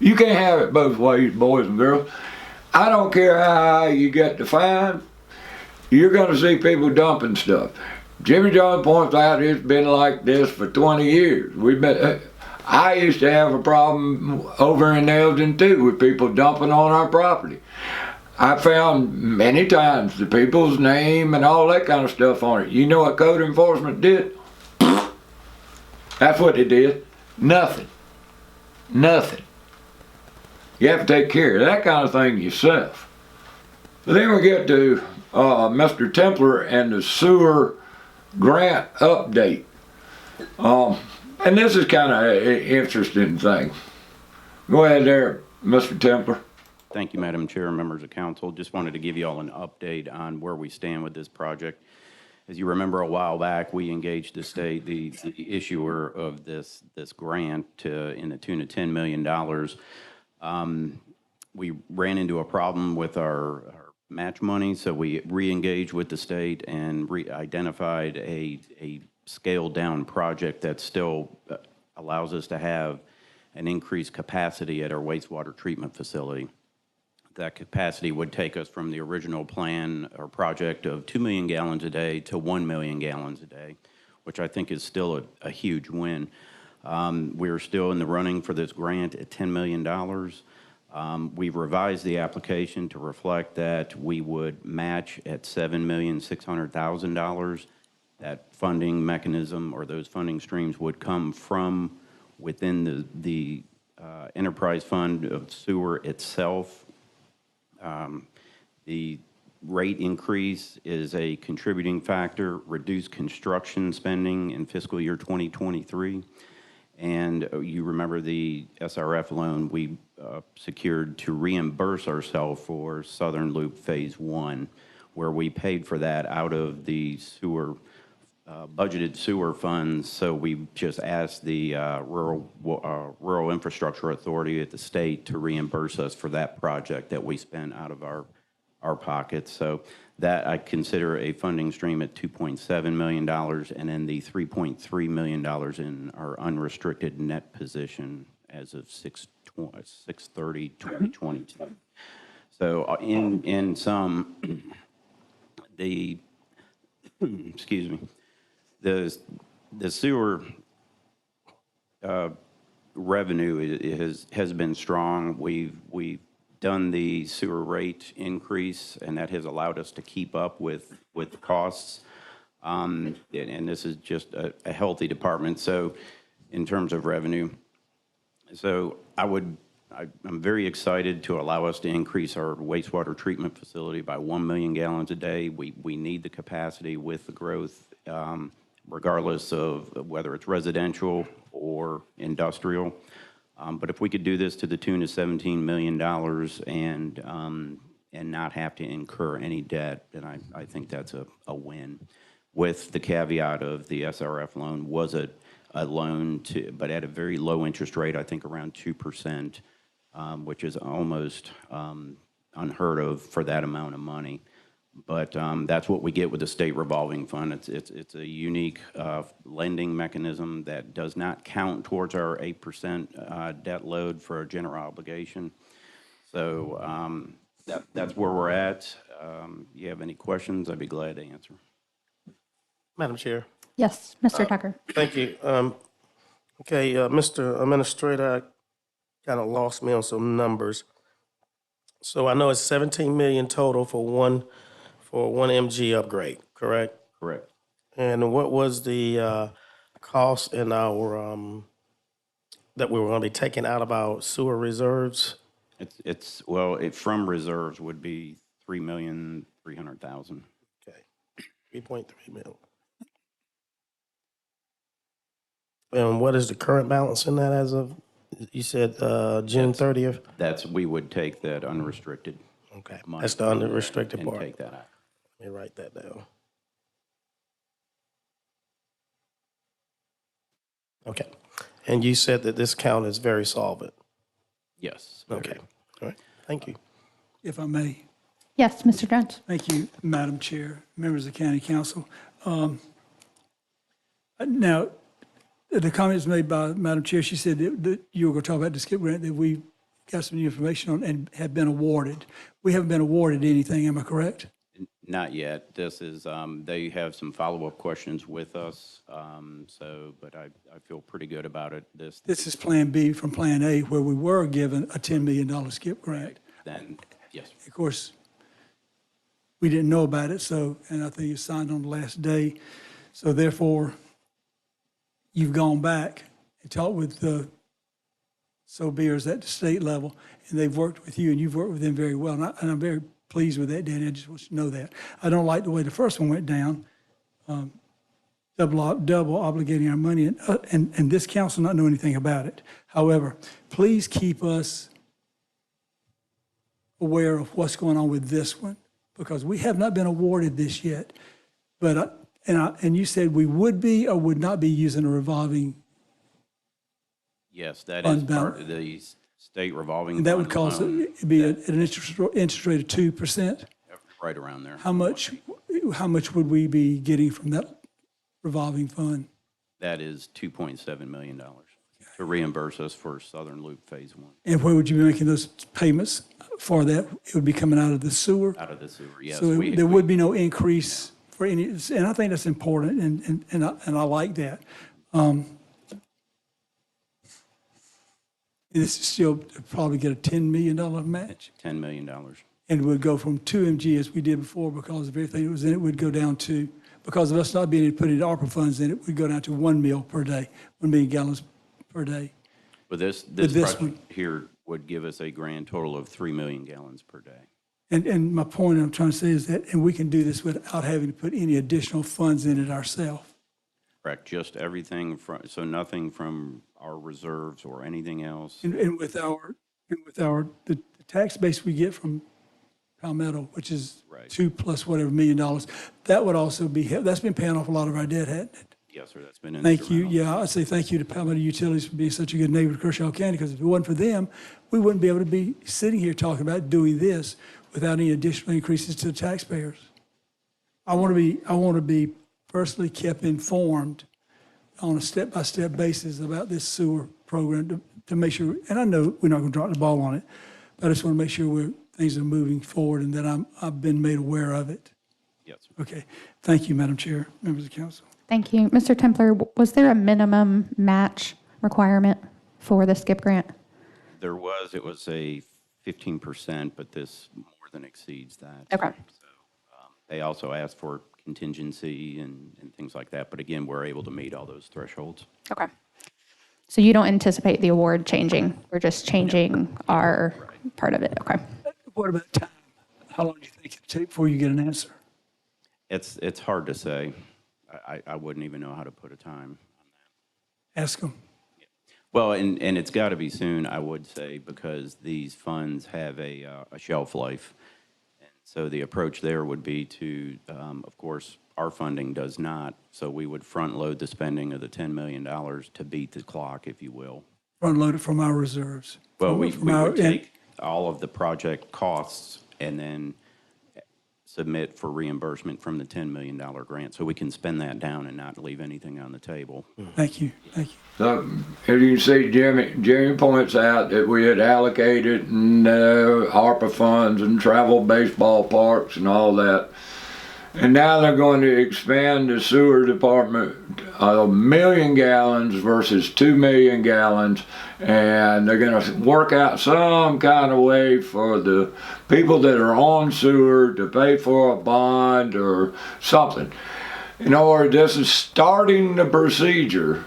You can't have it both ways, boys and girls. I don't care how high you get the fine, you're gonna see people dumping stuff. Jimmy John points out it's been like this for 20 years. I used to have a problem over in Eldon too with people dumping on our property. I found many times the people's name and all that kind of stuff on it. You know what code enforcement did? That's what they did. Nothing. Nothing. You have to take care of that kind of thing yourself. But then we get to Mr. Templer and the sewer grant update. And this is kind of an interesting thing. Go ahead there, Mr. Templer. Thank you, Madam Chair and members of council. Just wanted to give you all an update on where we stand with this project. As you remember, a while back, we engaged the state, the issuer of this grant in the tune of $10 million. We ran into a problem with our match money, so we re-engaged with the state and identified a scaled-down project that still allows us to have an increased capacity at our wastewater treatment facility. That capacity would take us from the original plan or project of 2 million gallons a day to 1 million gallons a day, which I think is still a huge win. We're still in the running for this grant at $10 million. We've revised the application to reflect that we would match at $7,600,000. That funding mechanism or those funding streams would come from within the enterprise fund of sewer itself. The rate increase is a contributing factor, reduced construction spending in fiscal year 2023. And you remember the SRF loan we secured to reimburse ourselves for Southern Loop Phase 1, where we paid for that out of the sewer, budgeted sewer funds. So we just asked the Rural Infrastructure Authority at the state to reimburse us for that project that we spent out of our pockets. So that I consider a funding stream at $2.7 million, and then the $3.3 million in our unrestricted net position as of 6/30/2022. So in sum, the excuse me, the sewer revenue has been strong. We've done the sewer rate increase, and that has allowed us to keep up with costs. And this is just a healthy department. So in terms of revenue, so I'm very excited to allow us to increase our wastewater treatment facility by 1 million gallons a day. We need the capacity with the growth, regardless of whether it's residential or industrial. But if we could do this to the tune of $17 million and not have to incur any debt, then I think that's a win. With the caveat of the SRF loan was a loan but at a very low interest rate, I think around 2%, which is almost unheard of for that amount of money. But that's what we get with the state revolving fund. It's a unique lending mechanism that does not count towards our 8% debt load for a general obligation. So that's where we're at. You have any questions, I'd be glad to answer. Madam Chair. Yes, Mr. Tucker. Thank you. Okay, Mr. Administrator, kind of lost me on some numbers. So I know it's 17 million total for one MG upgrade, correct? Correct. And what was the cost in our that we were going to be taking out of our sewer reserves? It's from reserves would be $3,300,000. Okay, 3.3 million. And what is the current balance in that as of, you said June 30th? We would take that unrestricted. Okay, money that's the unrestricted and part. take that out. Let me write that down. Okay, and you said that this count is very solvent? Yes. Okay, all right, thank you. If I may. Yes, Mr. Jones. Thank you, Madam Chair, members of the County Council. Now, the comments made by Madam Chair, she said that you were going to talk about the skip grant that we got some new information on and have been awarded. We haven't been awarded anything, am I correct? Not yet. This is, they have some follow-up questions with us, but I feel pretty good about it. This This is Plan B from Plan A, where we were given a $10 million skip grant. Then, yes. Of course, we didn't know about it, and I think it was signed on the last day. So therefore, you've gone back and talked with the so-beers at the state level, and they've worked with you, and you've worked with them very well. And I'm very pleased with that, Danny. I just want you to know that. I don't like the way the first one went down, double obligating our money, and this council not know anything about it. However, please keep us aware of what's going on with this one, because we have not been awarded this yet. But And you said we would be or would not be using a revolving, Yes, that is Fund part balance. of the state revolving and that would fund cost, loan, it'd be an interest rate of 2%? right around there. How much would we be getting from that revolving fund? That is $2.7 million to reimburse us for Southern Loop Phase 1 And where would you be making those payments for that? It would be coming out of the sewer? out of the sewer. Yes, So there would be no increase for any, and I think that's important, and I like that. This is still probably get a $10 million match, $10 million. and it would go from 2 MG as we did before because of everything that was in it, would go down to, because of us not being able to put any ARPA funds in it, would go down to 1 mil per day, 1 million gallons per day. But this this project here would give us a grand total of 3 million gallons per day. And my point I'm trying to say is that, and we can do this without having to put any additional funds in it ourselves. Correct, just everything from, so nothing from our reserves or anything else. And with the tax base we get from Palmetto, which is Right. 2 plus whatever $1 million, that would also be, that's been paying off a lot of our debt, hasn't it? Yes, sir, that's been in the Thank you. rental. Yeah, I'd say thank you to Palmetto Utilities for being such a good neighbor to Kershaw County, because if it wasn't for them, we wouldn't be able to be sitting here talking about doing this without any additional increases to the taxpayers. I want to be personally kept informed on a step-by-step basis about this sewer program to make sure, and I know we're not going to drop the ball on it, but I just want to make sure things are moving forward and that I've been made aware of it. Yes, sir. Okay. Thank you, Madam Chair, members of council. Thank you. Mr. Templer, was there a minimum match requirement for the SCIP grant? It was a 15%, but this more than exceeds that. Okay. So they also asked for contingency and things like that, but again, we're able to meet all those thresholds. Okay. So you don't anticipate the award changing? We're just changing our part of it? Okay. What about time? How long do you think it'll take before you get an answer? It's hard to say. I wouldn't even know how to put a time. Ask them. Well, and it's got to be soon, I would say, because these funds have a shelf life. And so the approach there would be to, of course, our funding does not, so we would front load the spending of the $10 million to beat the clock, if you will. Front load it from our reserves. Well, we From our- would take all of the project costs and then submit for reimbursement from the $10 million grant, so we can spend that down and not leave anything on the table. Thank you. Thank you. So, as you can see, Jimmy points out that we had allocated ARPA funds and travel baseball parks and all that. And now they're going to expand the sewer department 1 million gallons versus 2 million gallons. And they're going to work out some kind of way for the people that are on sewer to pay for a bond or something. In other words, this is starting the procedure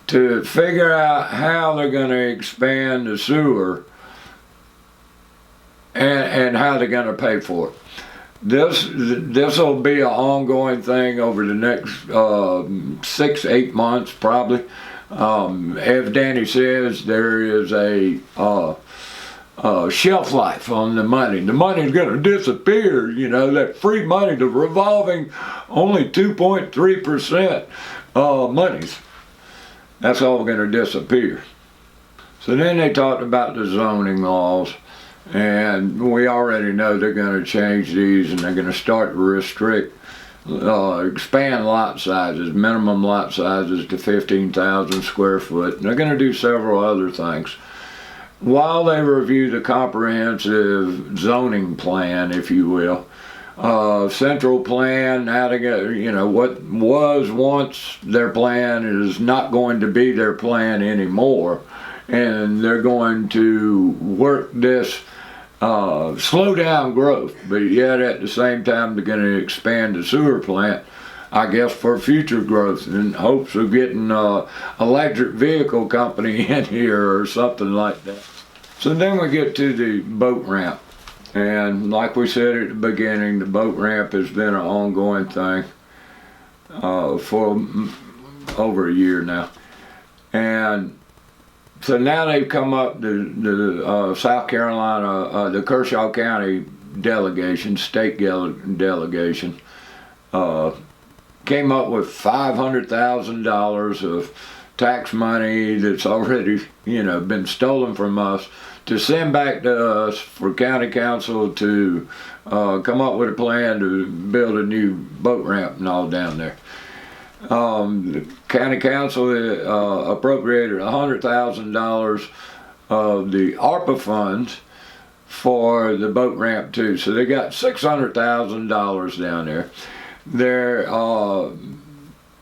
to figure out how they're going to expand the sewer and how they're going to pay for it. This will be an ongoing thing over the next 6-8 months probably. As Danny says, there is a shelf life on the money. The money's going to disappear. You know, that free money, the revolving, only 2.3% monies. That's all going to disappear. So then they talked about the zoning laws. And we already know they're going to change these, and they're going to start to restrict, expand lot sizes, minimum lot sizes to 15,000 square foot. And they're going to do several other things. While they review the comprehensive zoning plan, if you will, central plan, how to get, you know, what was once their plan is not going to be their plan anymore. And they're going to work this slow down growth, but yet at the same time they're going to expand the sewer plant, I guess, for future growth in hopes of getting an electric vehicle company in here or something like that. So then we get to the boat ramp, and like we said at the beginning, the boat ramp has been an ongoing thing for over a year now. And so now they've come up, the South Carolina, the Kershaw County delegation, state delegation, came up with $500,000 of tax money that's already, been stolen from us to send back to us for county council to come up with a plan to build a new boat ramp and all down there. The county council appropriated $100,000 of the ARPA funds for the boat ramp too. So they got $600,000 down there. Their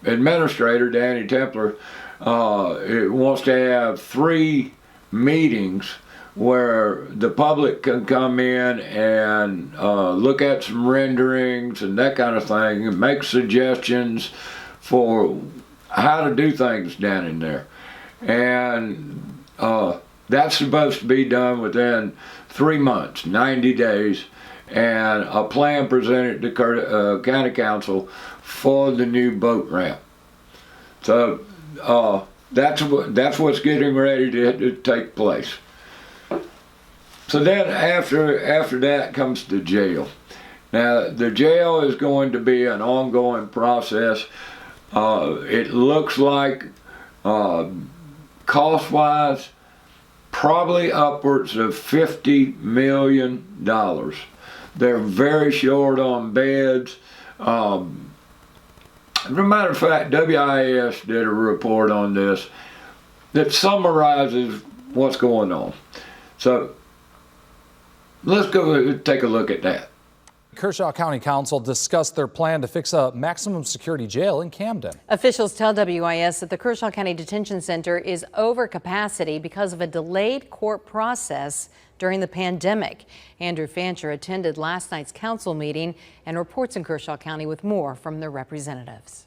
administrator, Danny Templer, wants to have 3 meetings where the public can come in and look at some renderings and that kind of thing and make suggestions for how to do things down in there. And that's supposed to be done within 3 months, 90 days, and a plan presented to county council for the new boat ramp. So that's what's getting ready to take place. So then after that comes the jail. Now the jail is going to be an ongoing process. It looks like cost-wise, probably upwards of $50 million. They're very short on beds. As a matter of fact, WIS did a report on this that summarizes what's going on. So let's go take a look at that. Kershaw County Council discussed their plan to fix a maximum security jail in Camden. Officials tell WIS that the Kershaw County Detention Center is over capacity because of a delayed court process during the pandemic. Andrew Fancher attended last night's council meeting and reports in Kershaw County with more from their representatives.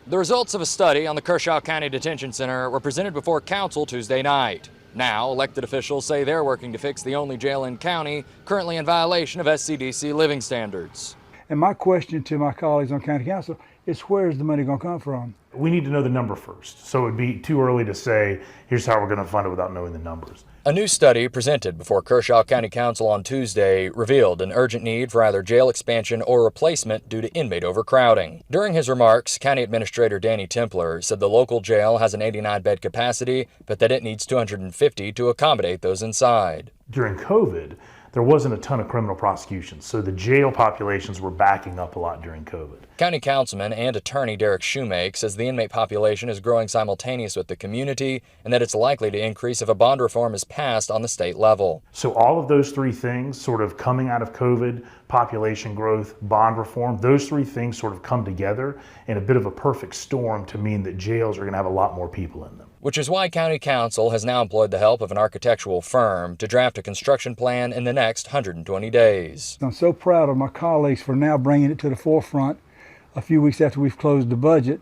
The results of a study on the Kershaw County Detention Center were presented before council Tuesday night. Now, elected officials say they're working to fix the only jail in county currently in violation of SCDC living standards. And my question to my colleagues on county council is, where's the money going to come from? We need to know the number first. So it'd be too early to say, here's how we're going to fund it without knowing the numbers. A new study presented before Kershaw County Council on Tuesday revealed an urgent need for either jail expansion or replacement due to inmate overcrowding. During his remarks, County Administrator Danny Templer said the local jail has an 89-bed capacity, but that it needs 250 to accommodate those inside. During COVID, there wasn't a ton of criminal prosecutions, so the jail populations were backing up a lot during COVID. County Councilman and attorney Derek Shoemake says the inmate population is growing simultaneous with the community and that it's likely to increase if a bond reform is passed on the state level. So all of those 3 things sort of coming out of COVID, population growth, bond reform, those 3 things sort of come together in a bit of a perfect storm to mean that jails are going to have a lot more people in them. Which is why County Council has now employed the help of an architectural firm to draft a construction plan in the next 120 days. I'm so proud of my colleagues for now bringing it to the forefront a few weeks after we've closed the budget,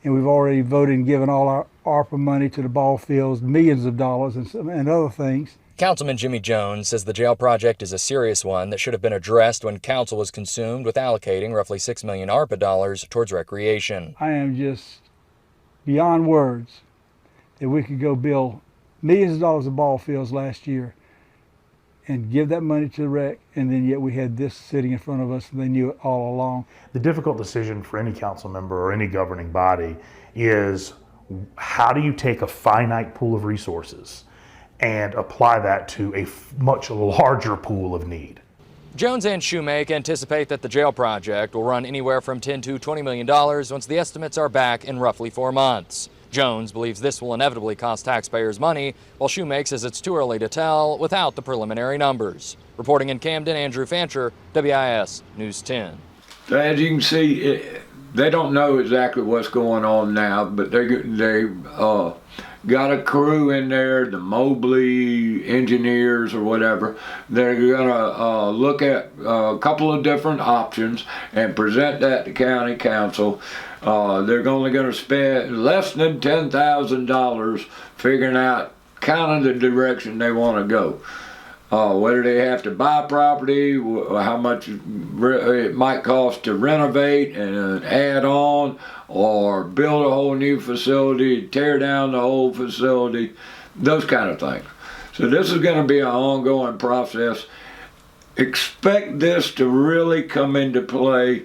and we've already voted and given all our ARPA money to the ball fields, millions of dollars and other things. Councilman Jimmy Jones says the jail project is a serious one that should have been addressed when council was consumed with allocating roughly $6 million ARPA dollars towards recreation. I am just beyond words that we could go build millions of dollars of ball fields last year and give that money to the rec, and then yet we had this sitting in front of us and they knew it all along. The difficult decision for any council member or any governing body is, how do you take a finite pool of resources and apply that to a much larger pool of need? Jones and Shoemake anticipate that the jail project will run anywhere from $10 to $20 million once the estimates are back in roughly 4 months. Jones believes this will inevitably cost taxpayers money, while Shoemake says it's too early to tell without the preliminary numbers. Reporting in Camden, Andrew Fancher, WIS News 10. As you can see, they don't know exactly what's going on now, but they got a crew in there, the Mobley engineers or whatever. They're gonna look at a couple of different options and present that to county council. They're only going to spend less than $10,000 figuring out kind of the direction they want to go. Whether they have to buy property, how much it might cost to renovate and add on, or build a whole new facility, tear down the whole facility, those kind of things. So this is going to be an ongoing process. Expect this to really come into play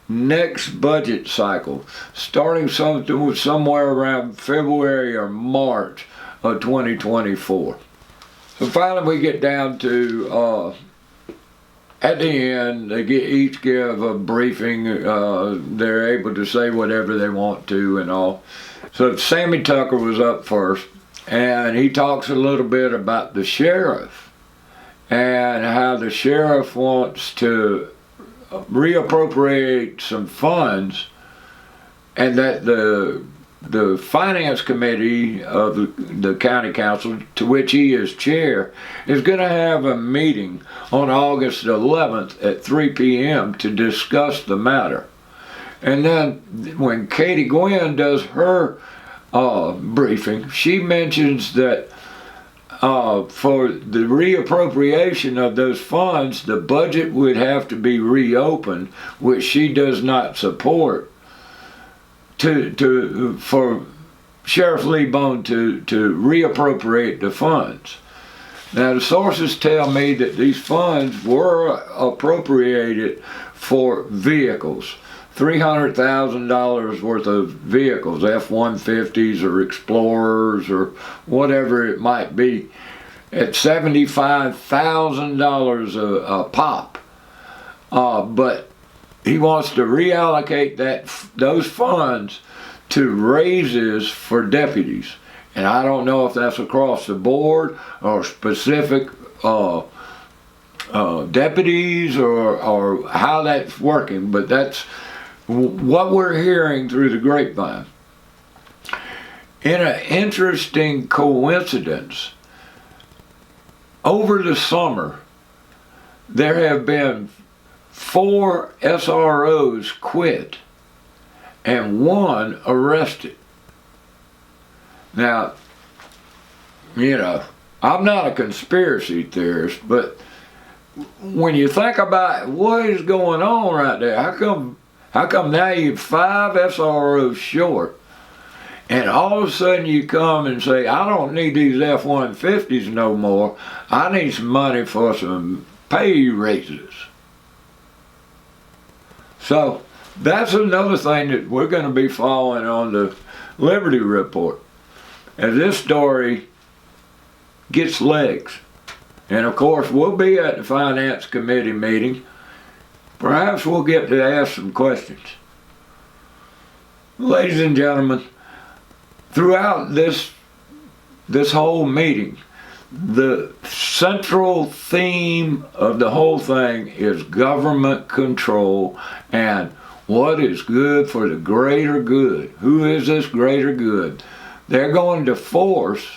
next budget cycle, starting somewhere around February or March of 2024. So finally we get down to, at the end, they each give a briefing. They're able to say whatever they want to and all. So Sammy Tucker was up first, and he talks a little bit about the sheriff and how the sheriff wants to reappropriate some funds, and that the finance committee of the county council, to which he is chair, is going to have a meeting on August 11th at 3 p.m. to discuss the matter. And then when Katie Gwynn does her briefing, she mentions that for the reappropriation of those funds, the budget would have to be reopened, which she does not support, for Sheriff Lee Bone to reappropriate the funds. Now, the sources tell me that these funds were appropriated for vehicles. $300,000 worth of vehicles, F-150s or Explorers or whatever it might be, at $75,000 a pop. But he wants to reallocate those funds to raises for deputies. And I don't know if that's across the board or specific deputies or how that's working, but that's what we're hearing through the grapevine. In an interesting coincidence, over the summer, there have been 4 SROs quit and 1 arrested. Now, you know, I'm not a conspiracy theorist, but when you think about what is going on right there, how come now you're 5 SROs short, and all of a sudden you come and say, I don't need these F-150s no more, I need some money for some pay raises. So that's another thing that we're going to be following on the Liberty Report, as this story gets legs. And of course, we'll be at the Finance Committee meeting. Perhaps we'll get to ask some questions. Ladies and gentlemen, throughout this whole meeting, the central theme of the whole thing is government control and what is good for the greater good. Who is this greater good? They're going to force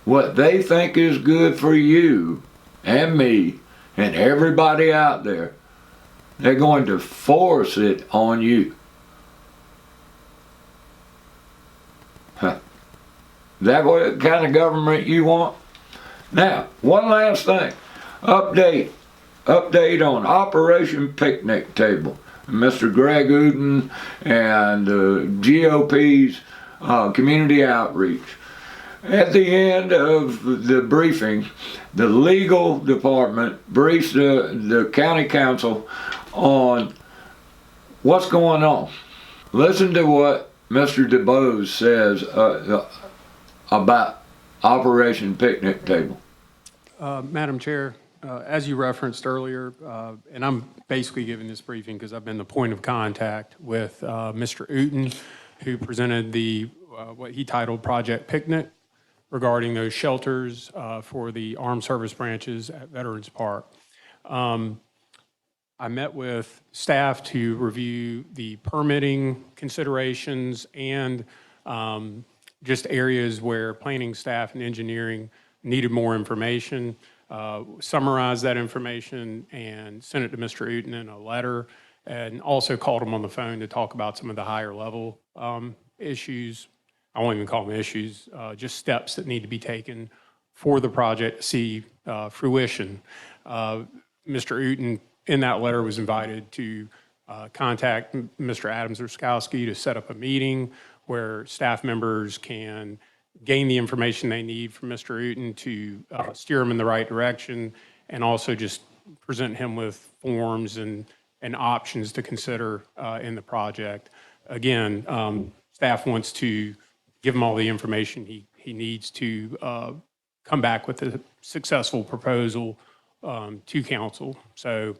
what they think is good for you and me and everybody out there. They're going to force it on you. Huh. Is that what kind of government you want? Now, one last thing. Update on Operation Picnic Table. Mr. Greg Uden and GOP's community outreach. At the end of the briefing, the legal department briefs the county council on what's going on. Listen to what Mr. DeBose says about Operation Picnic Table. Madam Chair, as you referenced earlier, and I'm basically giving this briefing because I've been the point of contact with Mr. Uten, who presented what he titled Project Picnic regarding those shelters for the armed service branches at Veterans Park. I met with staff to review the permitting considerations and just areas where planning staff and engineering needed more information. Summarized that information and sent it to Mr. Uten in a letter, and also called him on the phone to talk about some of the higher level issues. I won't even call them issues, just steps that need to be taken for the project to see fruition. Mr. Uten, in that letter, was invited to contact Mr. Adams-Ruskowski to set up a meeting where staff members can gain the information they need from Mr. Uten to steer them in the right direction, and also just present him with forms and and options to consider in the project. Again, staff wants to give him all the information he needs to come back with a successful proposal to council. So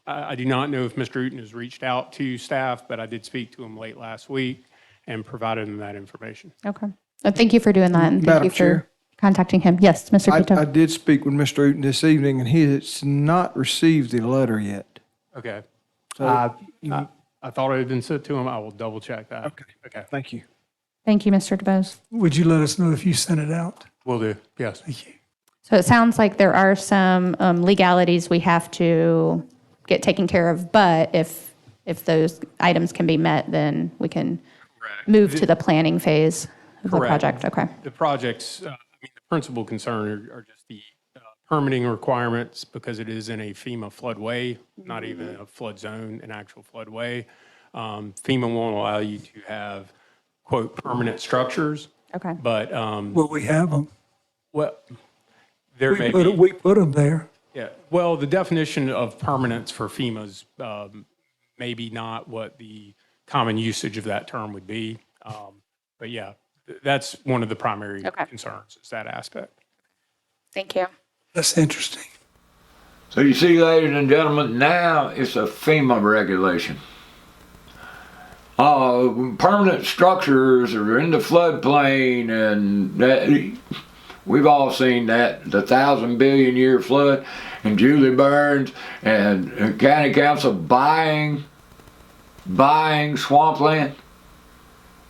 I do not know if Mr. Uten has reached out to staff, but I did speak to him late last week and provided him that information. Okay. Thank you for doing that, and thank Madam you for Chair? contacting him. Yes, Mr. Pito. I did speak with Mr. Uten this evening, and he has not received the letter yet. Okay. So I thought it had been sent to him. I will double check that. Okay, thank you. Thank you, Mr. DeBose. Would you let us know if you sent it out? Will do, yes. Thank you. So it sounds like there are some legalities we have to get taken care of, but if those items can be met, then we can move to the planning phase of the project. Okay. The projects, the principal concern are just the permitting requirements because it is in a FEMA floodway, not even a flood zone, an actual floodway. FEMA won't allow you to have, quote, permanent structures. Okay. But, Well, we have them. well, there may be. We put them there. Yeah, well, the definition of permanence for FEMA's maybe not what the common usage of that term would be. But yeah, that's one of the primary concerns is that aspect. Thank you. That's interesting. So you see, ladies and gentlemen, now it's a FEMA regulation. Permanent structures are in the floodplain, and that, we've all seen that, the 1,000 billion year flood, and Julie Burns and county council buying swampland.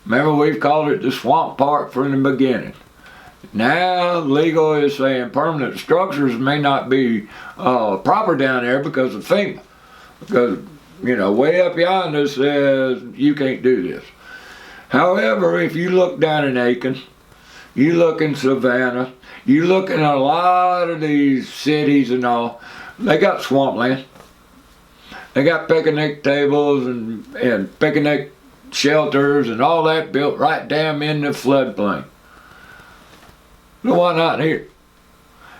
Remember, we've called it the swamp park from the beginning. Now legal is saying permanent structures may not be proper down there because of FEMA. Because, you know, way up yonder says you can't do this. However, if you look down in Aiken, you look in Savannah, you look in a lot of these cities and all, they got swampland. They got picnic tables and picnic shelters and all that built right down in the floodplain. So why not here?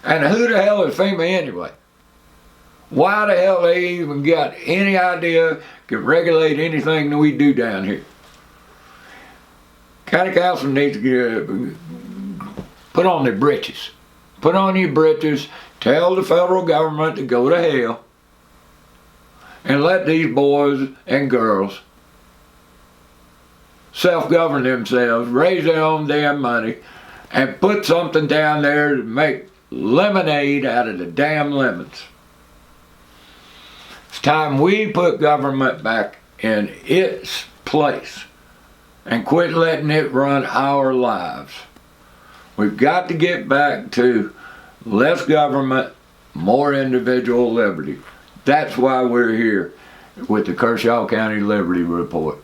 And who the hell is FEMA anyway? Why the hell they even got any idea can regulate anything that we do down here? County council needs to put on their britches. Put on your britches, tell the federal government to go to hell, and let these boys and girls self-govern themselves, raise their own damn money, and put something down there to make lemonade out of the damn lemons. It's time we put government back in its place and quit letting it run our lives. We've got to get back to less government, more individual liberty. That's why we're here with the Kershaw County Liberty Report.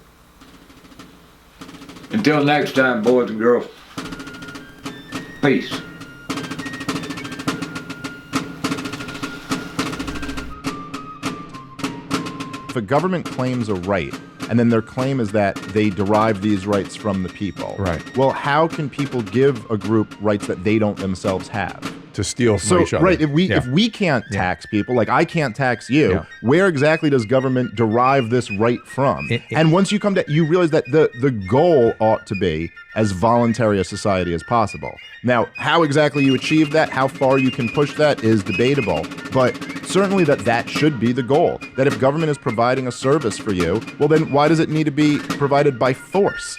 Until next time, boys and girls, peace. If a government claims a right, and then their claim is that they derive these rights from the people. Right. Well, how can people give a group rights that they don't themselves have? To steal from each other. Right, if we can't tax people, like I can't tax you, where exactly does government derive this right from? And once you come to, you realize that the goal ought to be as voluntary a society as possible. Now, how exactly you achieve that, how far you can push that is debatable, but certainly that should be the goal. That if government is providing a service for you, well then why does it need to be provided by force?